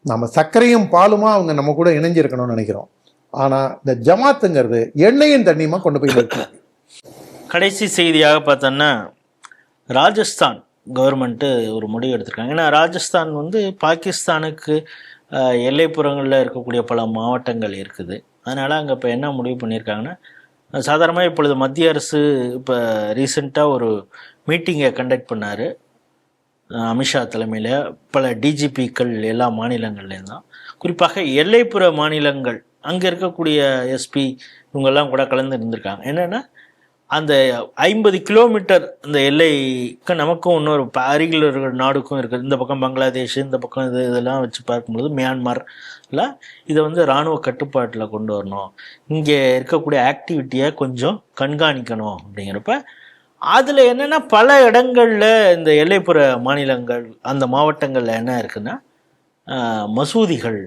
நம்ம சர்க்கரையும் பாலுமா அவங்க நம்ம கூட இணைஞ்சிருக்கணும்னு நினைக்கிறோம். ஆனால் இந்த ஜமாத்துங்கிறது எண்ணெயும் தண்ணியுமா கொண்டு போய் நிறுத்தணும். கடைசி செய்தியாக பார்த்தோன்னா, ராஜஸ்தான் கவர்மெண்ட்டு ஒரு முடிவு எடுத்திருக்காங்க. ஏன்னா ராஜஸ்தான் வந்து பாகிஸ்தானுக்கு எல்லைப்புறங்களில் இருக்கக்கூடிய பல மாவட்டங்கள் இருக்குது. அதனால் அங்கே இப்போ என்ன முடிவு பண்ணியிருக்காங்கன்னா, சாதாரணமாக இப்பொழுது மத்திய அரசு இப்போ ரீசெண்டாக ஒரு மீட்டிங்கை கண்டக்ட் பண்ணார் அமித்ஷா தலைமையில். பல டிஜிபிக்கள் எல்லா மாநிலங்கள்லேயும் தான், குறிப்பாக எல்லைப்புற மாநிலங்கள் அங்கே இருக்கக்கூடிய எஸ்பி இவங்கெல்லாம் கூட கலந்து இருந்திருக்காங்க. என்னென்னா, அந்த 50 கிலோமீட்டர் அந்த எல்லைக்கு நமக்கும் இன்னொரு அருகில் இருக்கிற நாடுக்கும் இருக்குது. இந்த பக்கம் பங்களாதேஷ், இந்த பக்கம் இதெல்லாம் வச்சு பார்க்கும்பொழுது மியான்மர்ல இதை வந்து இராணுவ கட்டுப்பாட்டில் கொண்டு வரணும், இங்கே இருக்கக்கூடிய ஆக்டிவிட்டியை கொஞ்சம் கண்காணிக்கணும் அப்படிங்கிறப்ப அதில் என்னென்னா பல இடங்களில் இந்த எல்லைப்புற மாநிலங்கள் அந்த மாவட்டங்களில் என்ன இருக்குன்னா, மசூதிகள்,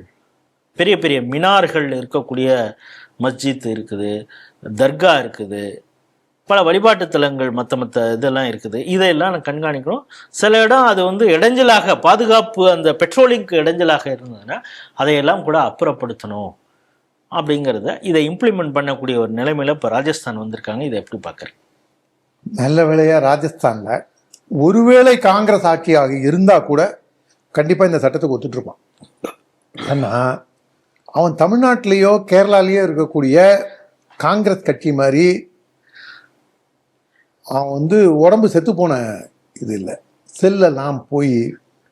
பெரிய பெரிய மினார்கள் இருக்கக்கூடிய மஸ்ஜித் இருக்குது, தர்கா இருக்குது, பல வழிபாட்டு தலங்கள் மற்ற இதெல்லாம் இருக்குது. இதையெல்லாம் நான் கண்காணிக்கணும். சில இடம் அது வந்து இடைஞ்சலாக, பாதுகாப்பு அந்த பெட்ரோலிங்க்கு இடைஞ்சலாக இருந்ததுன்னா அதையெல்லாம் கூட அப்புறப்படுத்தணும் அப்படிங்கிறத இதை இம்ப்ளிமெண்ட் பண்ணக்கூடிய ஒரு நிலைமையில் இப்போ ராஜஸ்தான் வந்திருக்காங்க. இதை எப்படி பார்க்குறேன்? நல்ல வேளையாக ராஜஸ்தானில் ஒருவேளை காங்கிரஸ் ஆட்சியாக இருந்தால் கூட கண்டிப்பாக இந்த சட்டத்துக்கு ஒத்துட்ருப்பான். ஆனால் அவன் தமிழ்நாட்டிலேயோ கேரளாலேயோ இருக்கக்கூடிய காங்கிரஸ் கட்சி மாதிரி அவன் வந்து உடம்பு செத்து போன இது இல்லை, செல்லெல்லாம் போய்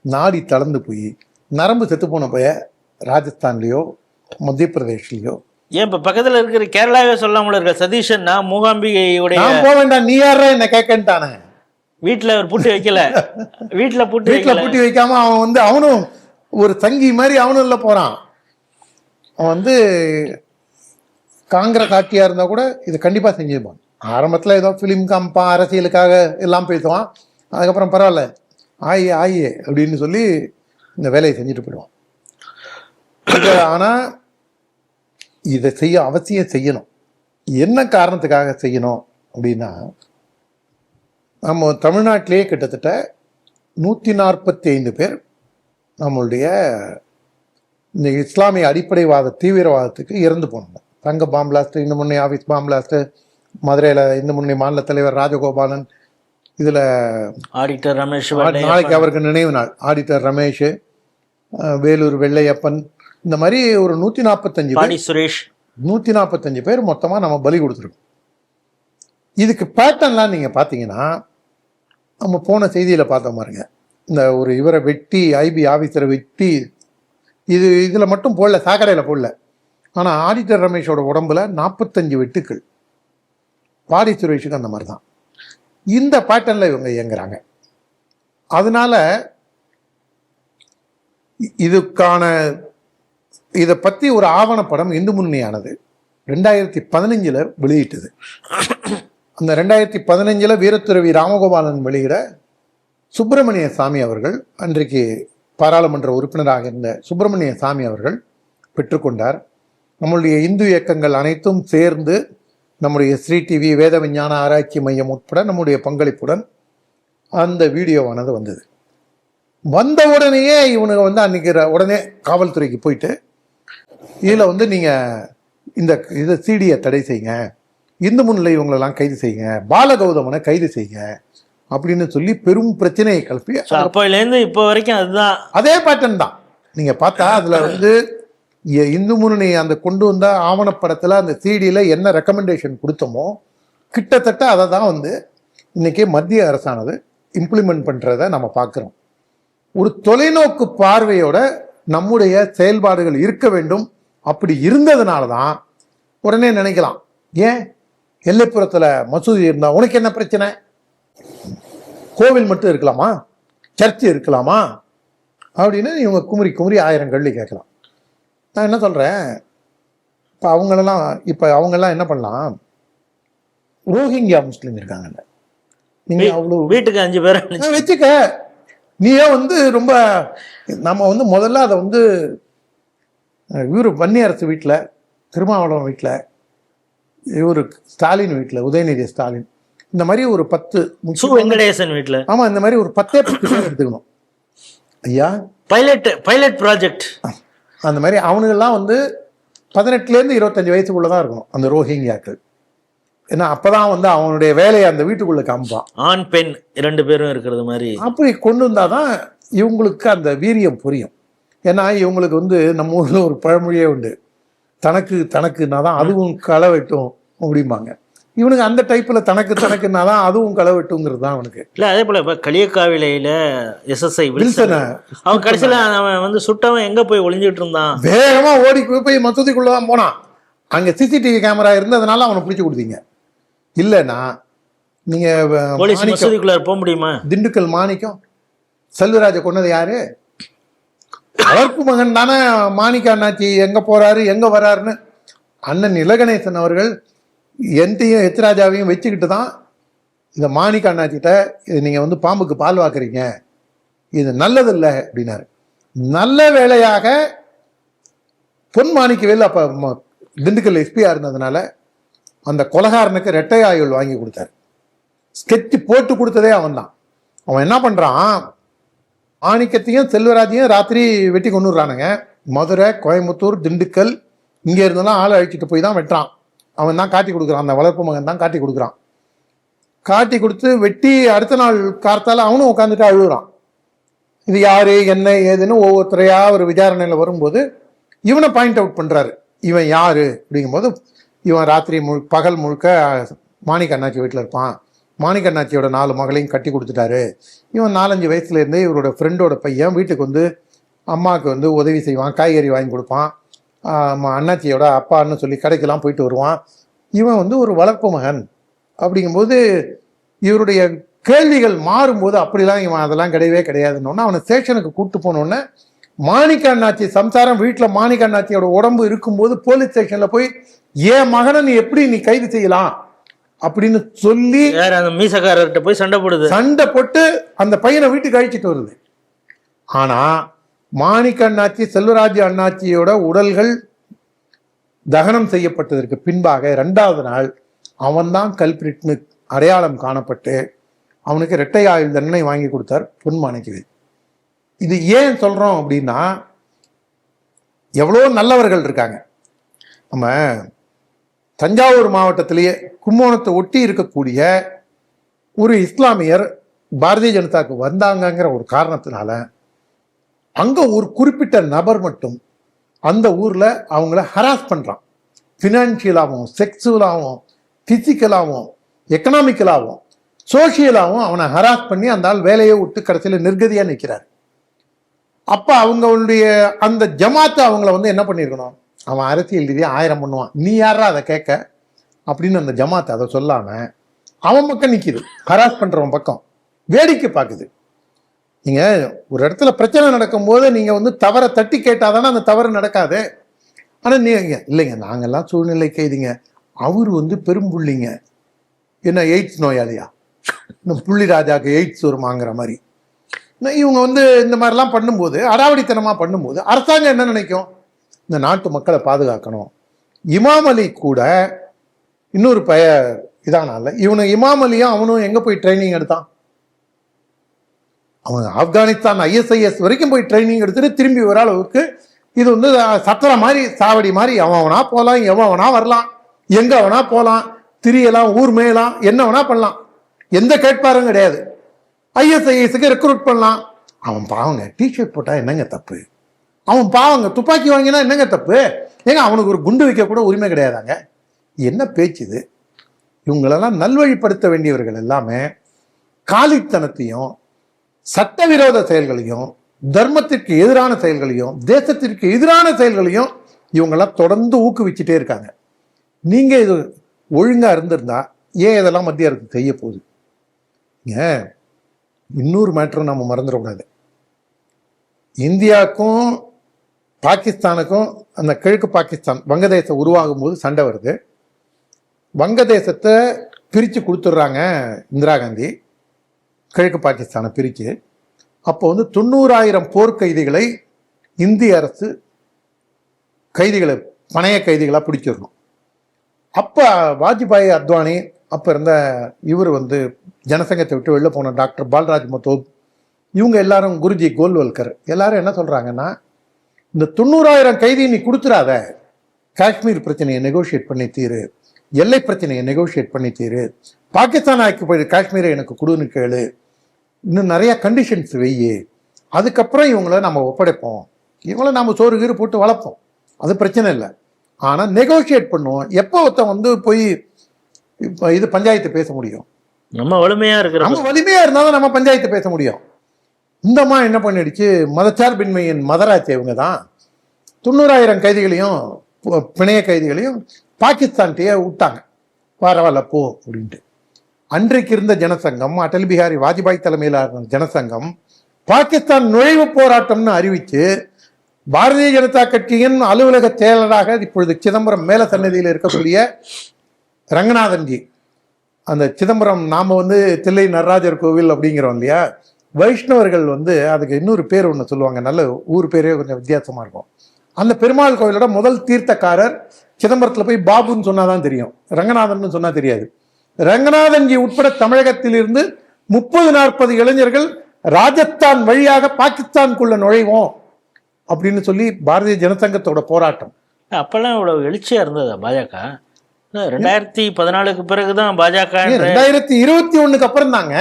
நாடி தளர்ந்து போய் நரம்பு செத்து போன பைய ராஜஸ்தான்லேயோ மத்திய பிரதேஷ்லேயோ. ஏன் இப்போ பக்கத்தில் இருக்கிற கேரளாவே சொல்லாமல் இருக்க சதீஷன் நான் மூகாம்பிகையுடைய போக வேண்டாம், நீ யாரா என்ன கேட்கன்ட்டானே. வீட்டில் அவர் பூட்டி வைக்கல, வீட்டில் பூட்டி வைக்காம அவன் வந்து அவனும் ஒரு சங்கி மாதிரி அவனும் இல்லை போகிறான். அவன் வந்து காங்கிரஸ் ஆட்சியாக இருந்தால் கூட இது கண்டிப்பாக செஞ்சுருப்பான். ஆரம்பத்தில் ஏதோ ஃபிலிம் காம்பா அரசியலுக்காக எல்லாம் பேசுவான். அதுக்கப்புறம் பரவாயில்ல ஆயே அப்படின்னு சொல்லி இந்த வேலையை செஞ்சுட்டு போயிடுவான். ஆனால் இதை அவசியம் செய்யணும். என்ன காரணத்துக்காக செய்யணும் அப்படின்னா, நம்ம தமிழ்நாட்டிலேயே கிட்டத்தட்ட 145 பேர் நம்மளுடைய இந்த இஸ்லாமிய அடிப்படைவாத தீவிரவாதத்துக்கு இறந்து போனாங்க. தங்க பாம் பிளாஸ்ட், இந்த முன்னே ஆஃபீஸ் பாம் பிளாஸ்ட், மதுரையில் இந்த முன்னே மாநில தலைவர் ராஜகோபாலன், இதில் ஆடிட்டர் ரமேஷ், நாளைக்கு அவருக்கு நினைவு நாள், ஆடிட்டர் ரமேஷ், வேலூர் வெள்ளையப்பன், இந்த மாதிரி ஒரு 145 பேர் மொத்தமாக நம்ம பலி கொடுத்துருக்கோம். இதுக்கு பேட்டர்ன்லாம் நீங்கள் பார்த்தீங்கன்னா, நம்ம போன செய்தியில் பார்த்த மாதிரிங்க, இந்த ஒரு இவரை வெட்டி, ஐபி ஆஃபீஸரை வெட்டி, இதில் மட்டும் போடல, சாக்கடையில் போடல. ஆனால் ஆடிட்டர் ரமேஷோட உடம்புல 45 வெட்டுக்கள், பாடி சுரேஷுக்கு அந்த மாதிரி தான். இந்த பேட்டர்னில் இவங்க இயங்குறாங்க. அதனால இதை பற்றி ஒரு ஆவணப்படம் இந்து முன்னணியானது 2015 வெளியிட்டது. அந்த 2015 வீரத்துறவி ராமகோபாலன் வெளியிட சுப்பிரமணிய சாமி அவர்கள், அன்றைக்கு பாராளுமன்ற உறுப்பினராக இருந்த சுப்பிரமணிய சாமி அவர்கள் பெற்றுக்கொண்டார். நம்முடைய இந்து இயக்கங்கள் அனைத்தும் சேர்ந்து, நம்முடைய ஸ்ரீ டிவி, வேத விஞ்ஞான ஆராய்ச்சி மையம் உட்பட நம்முடைய பங்களிப்புடன் அந்த வீடியோவானது வந்தது. வந்த உடனேயே இவனுங்க வந்து அன்னைக்கு உடனே காவல்துறைக்கு போயிட்டு, இதில் வந்து நீங்கள் இதை சிடியை தடை செய்யுங்க, இந்து முன்னிலை இவங்களெல்லாம் கைது செய்யுங்க, பாலகௌதமனை கைது செய்யுங்க அப்படின்னு சொல்லி பெரும் பிரச்சனையை கிளப்பி, அப்போலேருந்து இப்போ வரைக்கும் அதுதான் அதே பேட்டர்ன் தான். நீங்கள் பார்த்தா அதில் வந்து இந்து முன்னணி அந்த கொண்டு வந்த ஆவணப்படத்தில் அந்த சிடியில் என்ன ரெக்கமெண்டேஷன் கொடுத்தோமோ கிட்டத்தட்ட அதை தான் வந்து இன்றைக்கி மத்திய அரசானது இம்ப்ளிமெண்ட் பண்ணுறதை நம்ம பார்க்குறோம். ஒரு தொலைநோக்கு பார்வையோட நம்முடைய செயல்பாடுகள் இருக்க வேண்டும். அப்படி இருந்ததுனால தான் உடனே நினைக்கலாம், ஏன் எல்லைப்புறத்தில் மசூதி இருந்தால் உனக்கு என்ன பிரச்சனை, கோவில் மட்டும் இருக்கலாமா, சர்ச்சு இருக்கலாமா அப்படின்னு இவங்க குமரி 1000 கேள்வி கேட்கலாம். நான் என்ன சொல்கிறேன், இப்போ அவங்கெல்லாம் என்ன பண்ணலாம், ரோஹிங்கியா முஸ்லீம் இருக்காங்கல்ல, நீங்க அவ்வளோ வீட்டுக்கு 5 பேரை வச்சுக்க. நீயே வந்து ரொம்ப நம்ம வந்து முதல்ல அதை வந்து இவரு வன்னியரசு வீட்டில், திருமாவளவன் வீட்டில், இவரு ஸ்டாலின் வீட்டில், உதயநிதி ஸ்டாலின், இந்த மாதிரி ஒரு 10 வெங்கடேசன் வீட்டில், ஆமாம், இந்த மாதிரி ஒரு 10 பேர் எடுத்துக்கணும் ஐயா. பைலட் ப்ராஜெக்ட் அந்த மாதிரி அவனுங்கெல்லாம் வந்து 18லேருந்து 25 வயசுக்குள்ள தான் இருக்கணும் அந்த ரோஹிங்கியாக்கள். ஏன்னா அப்பதான் வந்து அவனுடைய வேலையை அந்த வீட்டுக்குள்ள காமிப்பான். ஆண் பெண் 2 பேரும் இருக்கிறது மாதிரி அப்படி கொண்டு வந்தாதான் இவங்களுக்கு அந்த வீரியம் புரியும். ஏன்னா இவங்களுக்கு வந்து நம்ம ஊர்ல ஒரு பழமொழியே உண்டு, தனக்குன்னா தான் அதுவும் களை வெட்டும் அப்படிம்பாங்க. இவனுக்கு அந்த டைப்ல தனக்குன்னா தான் அதுவும் களை வெட்டுங்கிறது தான் அவனுக்கு. இல்லை, அதே போல இப்போ களியக்காவிலையில் SSI வில்சனை அவன் கடைசியில் அவன் வந்து சுட்டவன் எங்கே போய் ஒளிஞ்சிட்டு இருந்தான், வேகமா ஓடி போய் மசூதிக்குள்ள தான் போனான். அங்க CCTV கேமரா இருந்ததுனால அவனை பிடிச்சி கொடுத்தீங்க. இல்லைன்னா நீங்க போலீஸ் மசூதிக்குள்ள போக முடியுமா? திண்டுக்கல் மாணிக்கம் செல்வராஜை கொன்னது யாரு? வளர்ப்பு மகன் தானே. மாணிக்க அண்ணாச்சி எங்க போறாரு எங்க வர்றாருன்னு அண்ணன் இலகணேசன் அவர்கள் என்கிட்டையும் எத்ராஜாவையும் வச்சுக்கிட்டு தான் இந்த மாணிக்க அண்ணாச்சிட்ட இது நீங்க வந்து பாம்புக்கு பால் வாக்குறீங்க, இது நல்லதில்லை அப்படின்னாரு. நல்ல வேளையாக பொன் மாணிக்கவேல் அப்ப திண்டுக்கல் எஸ்பியா இருந்ததுனால அந்த கொலகாரனுக்கு இரட்டை ஆயுள் வாங்கி கொடுத்தாரு. ஸ்கெட்ச் போட்டு கொடுத்ததே அவன் தான். அவன் என்ன பண்றான், மாணிக்கத்தையும் செல்வராஜையும் ராத்திரி வெட்டி கொண்டுறானுங்க. மதுரை, கோயம்புத்தூர், திண்டுக்கல் இங்கே இருந்தெல்லாம் ஆளை அழிச்சிட்டு போய் தான் வெட்டுறான். அவன் தான் காட்டி கொடுக்குறான், அந்த வளர்ப்பு மகன் தான் காட்டி கொடுக்குறான். காட்டி கொடுத்து வெட்டி அடுத்த நாள் கார்த்தால அவனும் உட்காந்துட்டு அழுகுறான். இது யாரு என்ன ஏதுன்னு ஒவ்வொருத்தரையா ஒரு விசாரணையில் வரும்போது இவனை பாயிண்ட் அவுட் பண்றாரு. இவன் யாரு அப்படிங்கும்போது இவன் ராத்திரி பகல் முழுக்க மாணிக்க அண்ணாச்சி வீட்டில் இருப்பான், மாணிக்க அண்ணாச்சியோட 4 மகளையும் கட்டி கொடுத்துட்டாரு. இவன் 4-5 வயசுலேருந்தே இவரோட ஃப்ரெண்டோட பையன் வீட்டுக்கு வந்து அம்மாவுக்கு வந்து உதவி செய்வான், காய்கறி வாங்கி கொடுப்பான், அண்ணாச்சியோட அப்பான்னு சொல்லி கடைக்கெல்லாம் போயிட்டு வருவான். இவன் வந்து ஒரு வளர்ப்பு மகன். அப்படிங்கும்போது இவருடைய கேள்விகள் மாறும்போது அப்படிலாம் இவன் அதெல்லாம் கிடையவே கிடையாதுன்னு அவனை ஸ்டேஷனுக்கு கூப்பிட்டு போனோடனே மாணிக்க அண்ணாச்சி சம்சாரம் வீட்டில் மாணிக்க அண்ணாச்சியோட உடம்பு இருக்கும்போது போலீஸ் ஸ்டேஷன்ல போய் என் மகனை நீ எப்படி நீ கைது செய்யலாம் அப்படின்னு சொல்லி மீசக்காரர்கிட்ட போய் சண்டை போட்டு அந்த பையனை வீட்டுக்கு அழிச்சிட்டு வருது. ஆனா மாணிக்க அண்ணாச்சி செல்வராஜ் அண்ணாச்சியோட உடல்கள் தகனம் செய்யப்பட்டதற்கு பின்பாக 2வது நாள் அவன்தான் கல்பிரிட்னு அடையாளம் காணப்பட்டு அவனுக்கு இரட்டை ஆயுள் தண்டனை வாங்கி கொடுத்தார் பொன் மாணிக்கவேல். இது ஏன் சொல்றோம் அப்படின்னா, எவ்வளோ நல்லவர்கள் இருக்காங்க. நம்ம தஞ்சாவூர் மாவட்டத்திலேயே கும்போணத்தை ஒட்டி இருக்கக்கூடிய ஒரு இஸ்லாமியர் பாரதிய ஜனதாவுக்கு வந்தாங்கிற ஒரு காரணத்தினால அங்க ஒரு குறிப்பிட்ட நபர் மட்டும் அந்த ஊர்ல அவங்கள ஹராஸ் பண்றான். ஃபினான்ஷியலாகவும், செக்ஸுவலாகவும், பிசிக்கலாகவும், எக்கனாமிக்கலாகவும், சோசியலாகவும் அவனை ஹராஸ் பண்ணி அந்த ஆள் வேலையை விட்டு கடைசியில் நிர்கதியா நிற்கிறார். அப்ப அவங்களுடைய அந்த ஜமாத்து அவங்கள வந்து என்ன பண்ணிருக்கணும், அவன் அரசியல் ரீதியாக 1000 பண்ணுவான், நீ யாரா அதை கேட்க அப்படின்னு அந்த ஜமாத்து அதை சொல்லாம அவன் பக்கம் நிற்கிது, ஹராஸ் பண்றவன் பக்கம் வேடிக்கை பார்க்குது. நீங்க ஒரு இடத்துல பிரச்சனை நடக்கும்போது நீங்க வந்து தவறை தட்டி கேட்டாதானே அந்த தவறு நடக்காது. ஆனா நீங்க இல்லைங்க நாங்கெல்லாம் சூழ்நிலை கைதிங்க, அவரு வந்து பெரும்புள்ளிங்க, என்ன எய்ட்ஸ் நோயாளியா, இந்த புள்ளி ராஜாக்கு எய்ட்ஸ் வருமாங்கிற மாதிரி இவங்க வந்து இந்த மாதிரிலாம் பண்ணும்போது, அடாவடித்தனமா பண்ணும்போது அரசாங்கம் என்ன நினைக்கும், இந்த நாட்டு மக்களை பாதுகாக்கணும். இமாம் அலி கூட இன்னொரு இதானால இவனு இமாம் அலியும் அவனும் எங்க போய் ட்ரைனிங் எடுத்தான், அவன் ஆப்கானிஸ்தான் ISIS வரைக்கும் போய் ட்ரைனிங் எடுத்துட்டு திரும்பி வர அளவுக்கு இது வந்து சத்திர மாதிரி சாவடி மாதிரி அவனா போகலாம், எவனா வரலாம், எங்க அவனா போகலாம், திரியலாம், ஊர் மேயலாம், என்ன வேணா பண்ணலாம், எந்த கேட்பாரும் கிடையாது. ISISக்கு ரெக்ரூட் பண்ணலாம். அவன் பாவங்க டிஷர்ட் போட்டா என்னங்க தப்பு, அவன் பாவங்க துப்பாக்கி வாங்கினா என்னங்க தப்பு, ஏங்க அவனுக்கு ஒரு குண்டு வைக்க கூட உரிமை கிடையாதாங்க. என்ன பேச்சு இது? இவங்களெல்லாம் நல்வழிப்படுத்த வேண்டியவர்கள் எல்லாமே காலித்தனத்தையும் சட்டவிரோத செயல்களையும் தர்மத்திற்கு எதிரான செயல்களையும் தேசத்திற்கு எதிரான செயல்களையும் இவங்கெல்லாம் தொடர்ந்து ஊக்குவிச்சுட்டே இருக்காங்க. நீங்க இது ஒழுங்கா இருந்திருந்தா ஏன் இதெல்லாம் மத்திய அரசு செய்ய போகுது? இன்னொரு மேட்டரும் நம்ம மறந்துடக்கூடாது. இந்தியாவுக்கும் பாகிஸ்தானுக்கும் அந்த கிழக்கு பாகிஸ்தான் வங்கதேசம் உருவாகும் போது சண்டை வருது. வங்கதேசத்தை பிரித்து கொடுத்துட்றாங்க இந்திரா காந்தி, கிழக்கு பாகிஸ்தானை பிரித்து. அப்போ வந்து 90,000 போர்க்கைதிகளை இந்திய அரசு கைதிகளை பணைய கைதிகளாக பிடிச்சிடணும். அப்போ வாஜ்பாய், அத்வானி, அப்போ இருந்த இவர் வந்து ஜனசங்கத்தை விட்டு வெளில போன டாக்டர் பால்ராஜ் மத்தோப், இவங்க எல்லாரும், குருஜி கோல்வல்கர் எல்லாரும் என்ன சொல்கிறாங்கன்னா, இந்த 90,000 கைதி நீ கொடுத்துடாத, காஷ்மீர் பிரச்சனையை நெகோஷியேட் பண்ணி தீரு, எல்லை பிரச்சனையை நெகோஷியேட் பண்ணி தீரு, பாகிஸ்தான் ஆக்கிய காஷ்மீரை எனக்கு கொடுன்னு கேளு, இன்னும் நிறைய கண்டிஷன்ஸ் வெய்யு, அதுக்கப்புறம் இவங்கள நம்ம ஒப்படைப்போம், இவங்கள நம்ம சோறு கீறு போட்டு வளர்ப்போம், அது பிரச்சனை இல்லை. ஆனால் நெகோஷியேட் பண்ணுவோம். எப்போ ஒருத்தன் வந்து போய் இப்போ இது பஞ்சாயத்து பேச முடியும்? நம்ம வலிமையா இருக்கிற, நம்ம வலிமையா இருந்தாலும் நம்ம பஞ்சாயத்து பேச முடியும். இந்தம்மா என்ன பண்ணிடுச்சு, மதச்சார்பின்மையின் மதராட்சி இவங்க தான் 90,000 கைதிகளையும் பிணைய கைதிகளையும் பாகிஸ்தான்கிட்டயே விட்டாங்க. பரவாயில்ல போ அப்படின்ட்டு. அன்றைக்கு இருந்த ஜனசங்கம், அடல் பிஹாரி வாஜ்பாய் தலைமையிலான ஜனசங்கம் பாகிஸ்தான் நுழைவு போராட்டம்னு அறிவித்து பாரதிய ஜனதா கட்சியின் அலுவலக செயலராக இப்பொழுது சிதம்பரம் மேல சன்னதியில் இருக்கக்கூடிய ரங்கநாதன்ஜி, அந்த சிதம்பரம் நாம வந்து தில்லை நடராஜர் கோவில் அப்படிங்கிறோம் இல்லையா, வைஷ்ணவர்கள் வந்து அதுக்கு இன்னொரு பேர் ஒன்று சொல்லுவாங்க, நல்ல ஊர் பேரே கொஞ்சம் வித்தியாசமா இருக்கும். அந்த பெருமாள் கோவிலோட முதல் தீர்த்தக்காரர் சிதம்பரத்தில் போய் பாபுன்னு சொன்னாதான் தெரியும், ரங்கநாதன் சொன்னா தெரியாது. ரங்கநாதன்ஜி உட்பட தமிழகத்திலிருந்து 30-40 இளைஞர்கள் ராஜஸ்தான் வழியாக பாகிஸ்தானுக்குள்ள நுழைவோம் அப்படின்னு சொல்லி பாரதிய ஜனசங்கத்தோட போராட்டம். அப்பெல்லாம் இவ்வளவு எழுச்சியா இருந்ததா பாஜக? 2014க்கு பிறகுதான் பாஜக. 2021க்கு அப்புறம் தாங்க.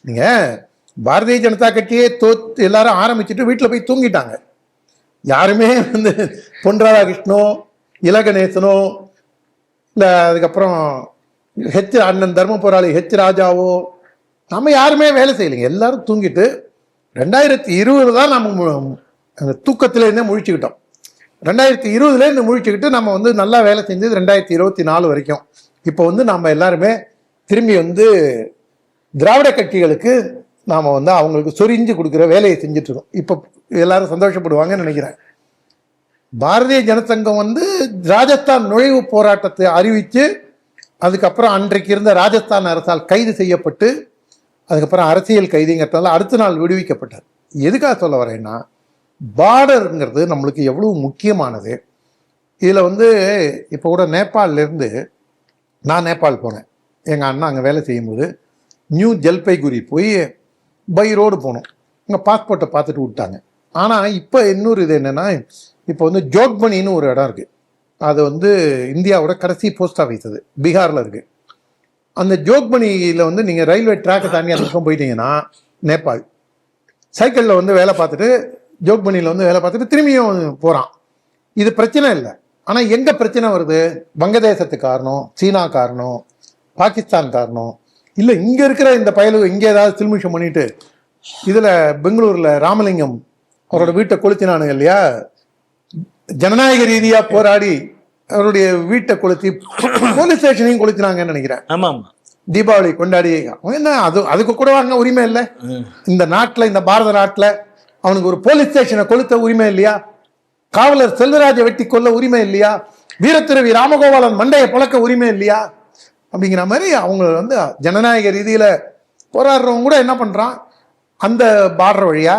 நீங்க பாரதிய ஜனதா கட்சியே தோத்து எல்லாரும் ஆரம்பிச்சுட்டு வீட்டுல போய் தூங்கிட்டாங்க. யாருமே வந்து பொன் ராதாகிருஷ்ணனோ இலகணேசனோ இல்ல அதுக்கப்புறம் அண்ணன் தர்ம போராளி ராஜாவோ நம்ம யாருமே வேலை செய்யலைங்க. எல்லாரும் தூங்கிட்டு 2020 தான் நம்ம அந்த தூக்கத்துல இருந்தே முழிச்சுக்கிட்டோம். 2020 இருந்து முழிச்சுக்கிட்டு நம்ம வந்து நல்லா வேலை செஞ்சது 2024 வரைக்கும். இப்போ வந்து நம்ம எல்லாருமே திரும்பி வந்து திராவிட கட்சிகளுக்கு நாம வந்து அவங்களுக்கு சொரிஞ்சு கொடுக்குற வேலையை செஞ்சுட்டு இருக்கோம். இப்போ எல்லாரும் சந்தோஷப்படுவாங்கன்னு நினைக்கிறேன். பாரதிய ஜனசங்கம் வந்து ராஜஸ்தான் நுழைவு போராட்டத்தை அறிவித்து அதுக்கப்புறம் அன்றைக்கு இருந்த ராஜஸ்தான் அரசால் கைது செய்யப்பட்டு அதுக்கப்புறம் அரசியல் கைதிங்கிறதால அடுத்த நாள் விடுவிக்கப்பட்டார். எதுக்காக சொல்ல வரேன்னா, பார்டருங்கிறது நம்மளுக்கு எவ்வளவு முக்கியமானது. இதில் வந்து இப்போ கூட நேபாளிலேருந்து நான் நேபாள் போனேன். எங்கள் அண்ணா அங்கே வேலை செய்யும்போது நியூ ஜல்பைகுரி போய் பை ரோடு போனோம். இங்கே பாஸ்போர்ட்டை பார்த்துட்டு விட்டாங்க. ஆனால் இப்போ இன்னொரு இது என்னென்னா, இப்போ வந்து ஜோக்பனின்னு ஒரு இடம் இருக்குது. அது வந்து இந்தியாவோட கடைசி போஸ்ட் ஆஃபீஸ், அது பீகாரில் இருக்குது. அந்த ஜோக்பனியில் வந்து நீங்கள் ரயில்வே ட்ராக்கை தாண்டி அந்த பக்கம் போயிட்டீங்கன்னா நேபாள். சைக்கிளில் வந்து வேலை பார்த்துட்டு ஜோக்பனியில் வந்து வேலை பார்த்துட்டு திரும்பியும் போகிறான். இது பிரச்சனை இல்லை. ஆனால் எங்கே பிரச்சனை வருது? வங்கதேசத்துக்கு காரணம், சீனா காரணம், பாகிஸ்தான் காரணம் இல்லை, இங்கே இருக்கிற இந்த பயலுக்கு இங்கே ஏதாவது சில்மிஷம் பண்ணிட்டு இதில் பெங்களூரில் ராமலிங்கம் அவரோட வீட்டை கொளுத்தினானுங்க இல்லையா, ஜனநாயக ரீதியாக போராடி அவருடைய வீட்டை கொளுத்தி போலீஸ் ஸ்டேஷனையும் கொளுத்தினாங்கன்னு நினைக்கிறேன். ஆமாம், தீபாவளி கொண்டாடி என்ன அதுக்கு கூட வாங்க உரிமை இல்லை இந்த நாட்டில், இந்த பாரத நாட்டில். அவனுக்கு ஒரு போலீஸ் ஸ்டேஷனை கொளுத்த உரிமை இல்லையா? காவலர் செல்வராஜை வெட்டி கொல்ல உரிமை இல்லையா? வீரத்துறவி ராமகோபாலன் மண்டையை பழக்க உரிமை இல்லையா? அப்படிங்கிற மாதிரி அவங்க வந்து ஜனநாயக ரீதியில போராடுறவங்க கூட என்ன பண்றான், அந்த பார்டர் வழியா.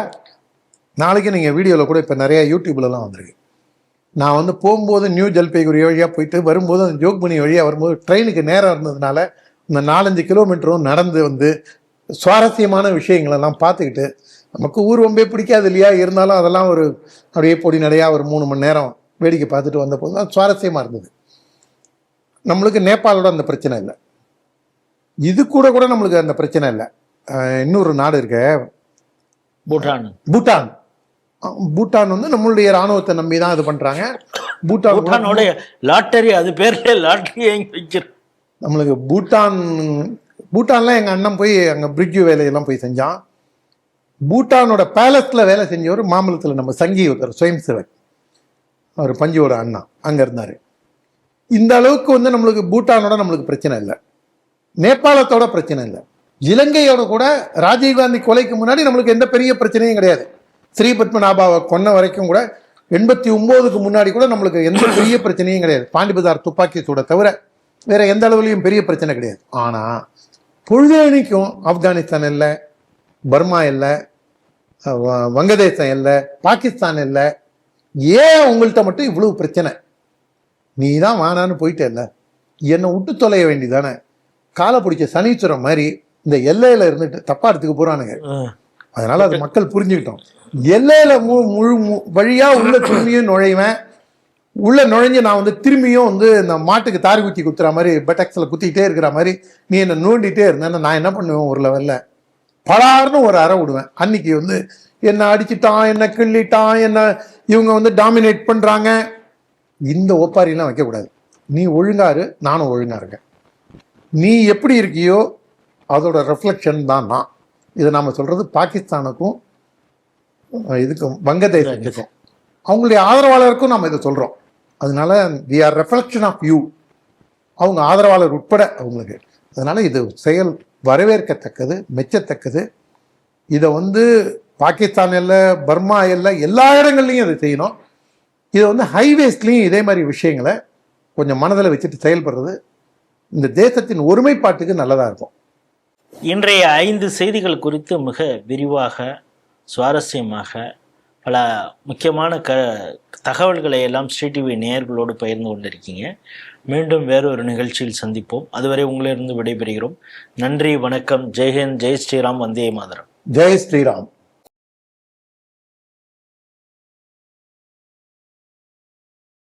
நாளைக்கு நீங்க வீடியோவில் கூட இப்போ நிறைய யூடியூப்லலாம் வந்திருக்கு. நான் வந்து போகும்போது நியூ ஜல்பைகுரி வழியாக போயிட்டு வரும்போது அந்த ஜோக்பனி வழியாக வரும்போது ட்ரெயினுக்கு நேரம் இருந்ததுனால இந்த 4-5 கிலோமீட்டரும் நடந்து வந்து சுவாரஸ்யமான விஷயங்களெல்லாம் பார்த்துக்கிட்டு, நமக்கு ஊர் ரொம்பவே பிடிக்காது இல்லையா, இருந்தாலும் அதெல்லாம் ஒரு அப்படியே பொடி நடையாக ஒரு 3 மணி நேரம் வேடிக்கை பார்த்துட்டு வந்த போது தான் சுவாரஸ்யமாக இருந்தது. நம்மளுக்கு நேபாளோட அந்த பிரச்சனை இல்லை, இது கூட நம்மளுக்கு அந்த பிரச்சனை இல்லை. இன்னொரு நாடு இருக்க பூட்டான். பூட்டான் வந்து நம்மளுடைய ராணுவத்தை நம்பி தான் இது பண்றாங்க. பூட்டானோட லாட்டரி, அது பேர்ல லாட்டரி வைக்கிறோம் நம்மளுக்கு. பூட்டான்ல எங்க அண்ணன் போய் அங்க பிரிட்ஜ் வேலையெல்லாம் போய் செஞ்சான். பூட்டானோட பேலஸ்ல வேலை செஞ்சவர் மாமல்லத்தில் நம்ம சங்கி ஒருத்தர் சுயம் சேவக், அவர் பஞ்சுவோட அண்ணா அங்க இருந்தாரு. இந்த அளவுக்கு வந்து நம்மளுக்கு பூட்டானோட நம்மளுக்கு பிரச்சனை இல்லை, நேபாளத்தோட பிரச்சனை இல்லை. இலங்கையோட கூட ராஜீவ்காந்தி கொலைக்கு முன்னாடி நம்மளுக்கு எந்த பெரிய பிரச்சனையும் கிடையாது. ஸ்ரீபத்மநாபாவை கொன்ன வரைக்கும் கூட 89க்கு முன்னாடி கூட நம்மளுக்கு எந்த பெரிய பிரச்சனையும் கிடையாது. பாண்டிபதார் துப்பாக்கி சூட தவிர வேற எந்த அளவுலையும் பெரிய பிரச்சனை கிடையாது. ஆனால் பொழுதேனிக்கும் ஆப்கானிஸ்தான் இல்லை, பர்மா இல்லை, வங்கதேசம் இல்லை, பாகிஸ்தான் இல்லை, ஏன் உங்கள்கிட்ட மட்டும் இவ்வளவு பிரச்சனை? நீ தான் வானான்னு போயிட்டே இல்லை, என்னை விட்டு தொலைய வேண்டியதானே? காலை பிடிச்ச சனீஸ்வரம் மாதிரி இந்த எல்லையில இருந்துட்டு தப்பா எடுத்துக்க போறானுங்க. அதனால அது மக்கள் புரிஞ்சுக்கிட்டோம். எல்லையில வழியா உள்ள திரும்பியும் நுழைவேன், உள்ள நுழைஞ்சு நான் திரும்பியும் இந்த மாட்டுக்கு தாரி குத்தி குத்துற மாதிரி பெட்டக்ஸ்ல குத்திக்கிட்டே இருக்கிற மாதிரி நீ என்ன நோண்டிட்டே இருந்தேன்னா நான் என்ன பண்ணுவேன்? ஒரு லெவல்ல பலார்னு ஒரு அறை விடுவேன். அன்னைக்கு என்ன அடிச்சுட்டான், என்ன கிள்ளிட்டான், என்ன இவங்க டாமினேட் பண்றாங்க, இந்த ஒப்பாரிலாம் வைக்கக்கூடாது. நீ ஒழுங்காரு, நானும் ஒழுங்கா இருக்கேன். நீ எப்படி இருக்கியோ அதோட ரெஃப்ளெக்ஷன் தான் நான். இதை நாம சொல்றது பாகிஸ்தானுக்கும் இதுக்கும் வங்கதேசத்துக்கும் அவங்களுடைய ஆதரவாளருக்கும் நம்ம இதை சொல்றோம். அதனால we are reflection of you, அவங்க ஆதரவாளர் உட்பட அவங்களுக்கு. அதனால இது செயல் வரவேற்கத்தக்கது, மெச்சத்தக்கது. இதை பாகிஸ்தான் இல்லை, பர்மா இல்லை, எல்லா இடங்கள்லையும் இதை செய்யணும். இதை ஹைவேஸ்லையும் இதே மாதிரி விஷயங்களை கொஞ்சம் மனதில் வச்சுட்டு செயல்படுறது இந்த தேசத்தின் ஒருமைப்பாட்டுக்கு நல்லதாக இருக்கும். இன்றைய 5 செய்திகள் குறித்து மிக விரிவாக, சுவாரஸ்யமாக, பல முக்கியமான தகவல்களை எல்லாம் ஸ்ரீ டிவி நேயர்களோடு பகிர்ந்து கொண்டிருக்கீங்க. மீண்டும் வேறொரு நிகழ்ச்சியில் சந்திப்போம். அதுவரை உங்களிலிருந்து விடைபெறுகிறோம். நன்றி, வணக்கம், ஜெய்ஹிந்த், ஜெய் ஸ்ரீராம், வந்தே மாதரம். ஜெய் ஸ்ரீராம்.